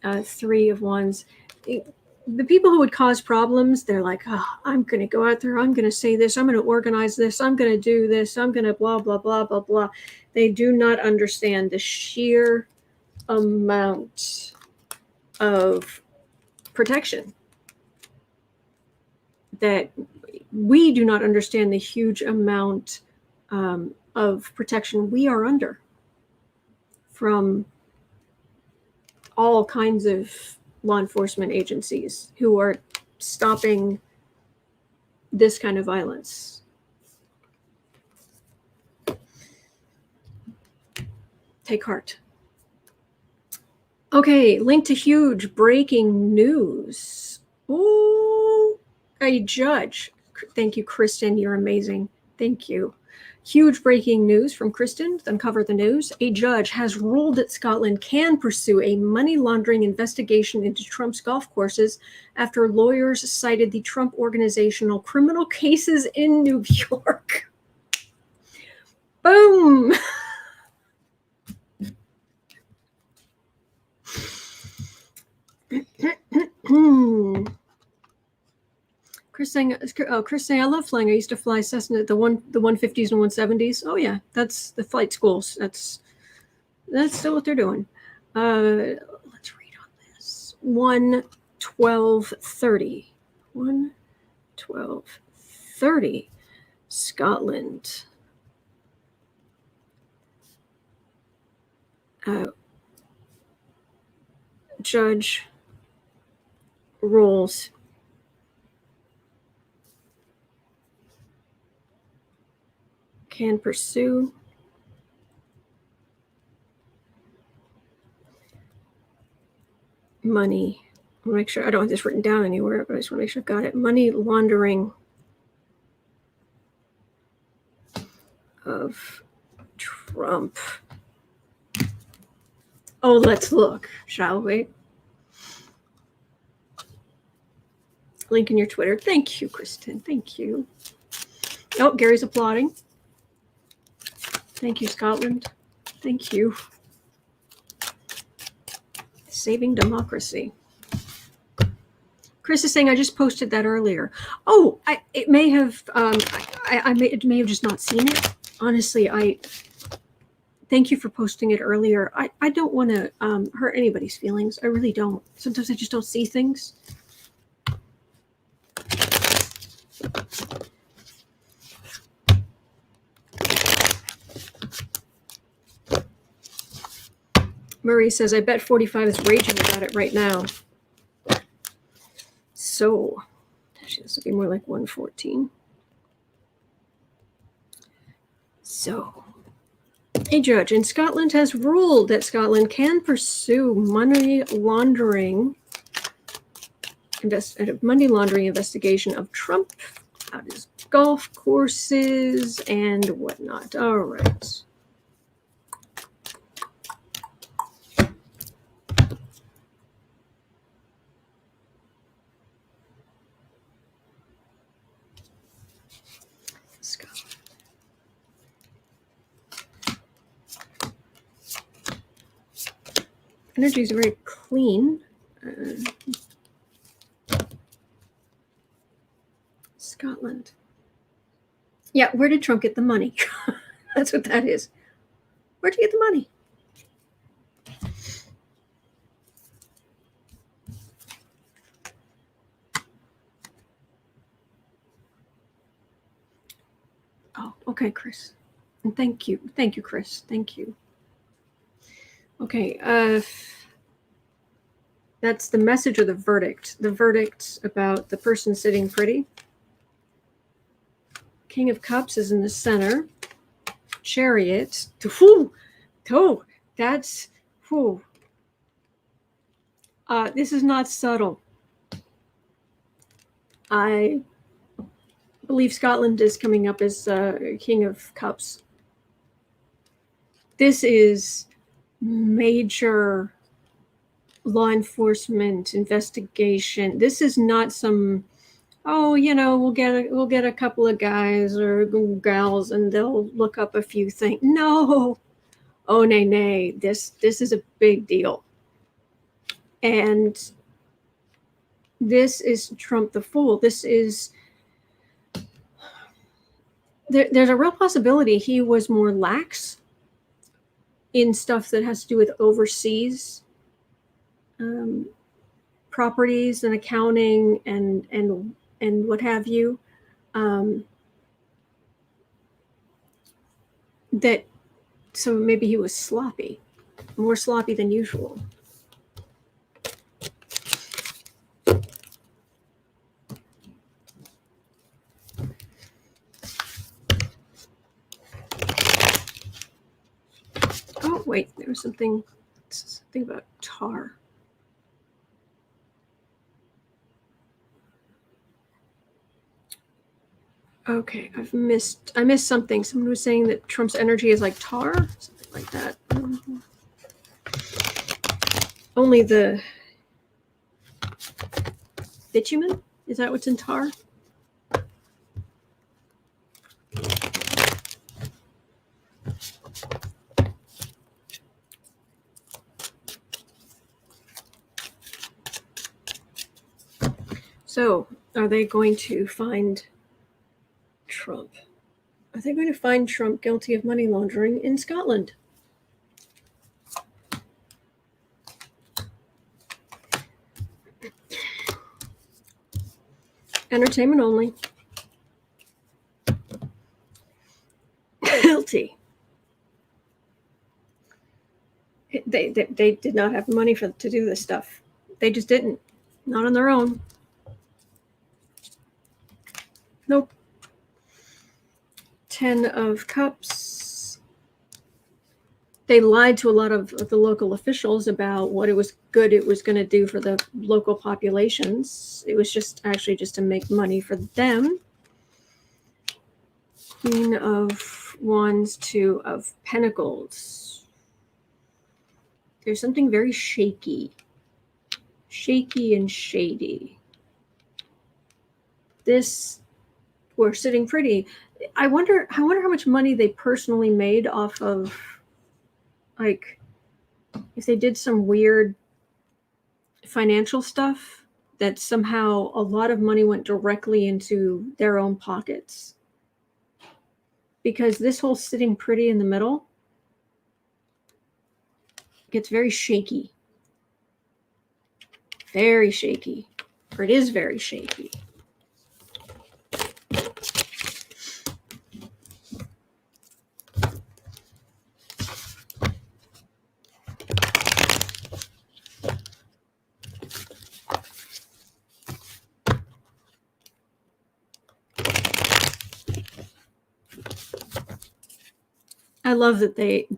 3 of Wands. The people who would cause problems, they're like, oh, I'm going to go out there. I'm going to say this. I'm going to organize this. I'm going to do this. I'm going to blah, blah, blah, blah, blah. They do not understand the sheer amount of protection that we do not understand, the huge amount of protection we are under from all kinds of law enforcement agencies who are stopping this kind of violence. Take heart. Okay, link to huge breaking news. Oh, a judge. Thank you, Kristen. You're amazing. Thank you. Huge breaking news from Kristen. Uncover the news. A judge has ruled that Scotland can pursue a money laundering investigation into Trump's golf courses after lawyers cited the Trump organizational criminal cases in New York. Boom. Chris saying, I love flying. I used to fly Cessna, the 150s and 170s. Oh yeah, that's the flight schools. That's still what they're doing. Let's read on this. 1/12/30. 1/12/30. Scotland. Judge rules can pursue money. I'll make sure I don't have this written down anywhere, but I just want to make sure I've got it. Money laundering of Trump. Oh, let's look, shall we? Link in your Twitter. Thank you, Kristen. Thank you. Oh, Gary's applauding. Thank you, Scotland. Thank you. Saving democracy. Chris is saying I just posted that earlier. Oh, it may have just not seen it. Honestly, thank you for posting it earlier. I don't want to hurt anybody's feelings. I really don't. Sometimes I just don't see things. Marie says, I bet 45 is raging about it right now. So, actually, this would be more like 114. So, a judge in Scotland has ruled that Scotland can pursue money laundering investigation of Trump at his golf courses and whatnot. All right. Energy is very clean. Scotland. Yeah, where did Trump get the money? That's what that is. Where'd you get the money? Oh, okay, Chris. And thank you. Thank you, Chris. Thank you. Okay. That's the message or the verdict. The verdict about the person sitting pretty. King of Cups is in the center. Chariot. Whew, oh, that's, whew. This is not subtle. I believe Scotland is coming up as King of Cups. This is major law enforcement investigation. This is not some, oh, you know, we'll get a couple of guys or gals and they'll look up a few things. No. Oh, nay. This is a big deal. And this is Trump the fool. This is, there's a real possibility he was more lax in stuff that has to do with overseas properties and accounting and what have you. That, so maybe he was sloppy, more sloppy than usual. Oh, wait, there was something about tar. Okay, I missed something. Someone was saying that Trump's energy is like tar, something like that. Only the bitumen? Is that what's in tar? So, are they going to find Trump? Are they going to find Trump guilty of money laundering in Scotland? Entertainment only. Guilty. They did not have money to do this stuff. They just didn't. Not on their own. Nope. 10 of Cups. They lied to a lot of the local officials about what it was going to do for the local populations. It was just to make money for them. Queen of Wands, 2 of Pentacles. There's something very shaky and shady. This, we're sitting pretty. I wonder how much money they personally made off of, like, if they did some weird financial stuff that somehow a lot of money went directly into their own pockets. Because this whole sitting pretty in the middle gets very shaky. Very shaky. Or it is very shaky. I love that they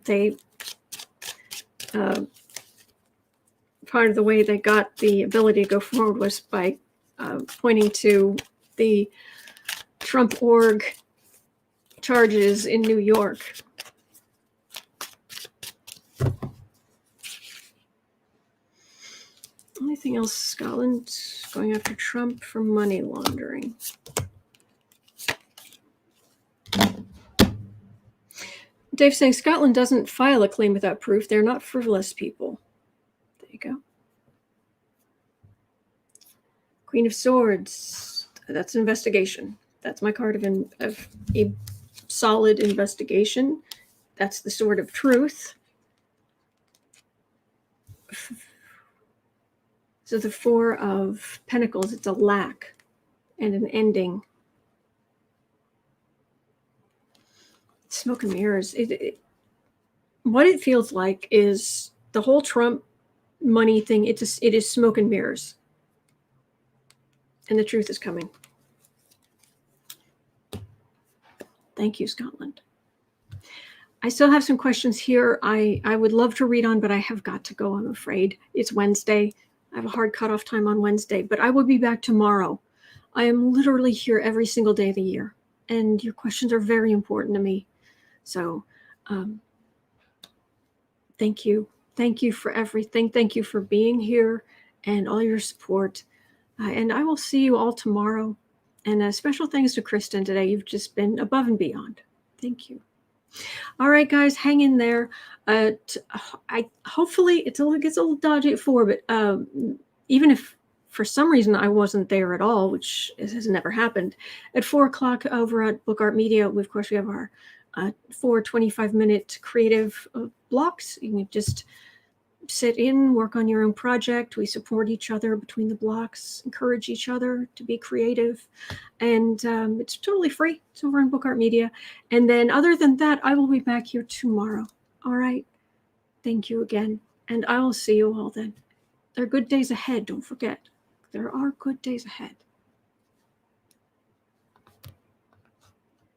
part of the way they got the ability to go forward was by pointing to the Trump org charges in New York. Anything else? Scotland going after Trump for money laundering. Dave's saying Scotland doesn't file a claim without proof. They're not frivolous people. There you go. Queen of Swords. That's an investigation. That's my card of a solid investigation. That's the sword of truth. So the 4 of Pentacles, it's a lack and an ending. Smoke and mirrors. What it feels like is the whole Trump money thing. It is smoke and mirrors. And the truth is coming. Thank you, Scotland. I still have some questions here I would love to read on, but I have got to go, I'm afraid. It's Wednesday. I have a hard cutoff time on Wednesday, but I will be back tomorrow. I am literally here every single day of the year, and your questions are very important to me. So thank you. Thank you for everything. Thank you for being here and all your support. And I will see you all tomorrow. And special thanks to Kristen today. You've just been above and beyond. Thank you. All right, guys, hang in there. Hopefully it gets a little dodgy at 4, but even if for some reason I wasn't there at all, which has never happened, at 4 o'clock over at Book Art Media, of course, we have our 4 25-minute creative blocks. You can just sit in, work on your own project. We support each other between the blocks, encourage each other to be creative, and it's totally free. It's over on Book Art Media. And then other than that, I will be back here tomorrow. All right. Thank you again. And I will see you all then. There are good days ahead. Don't forget. There are good days ahead.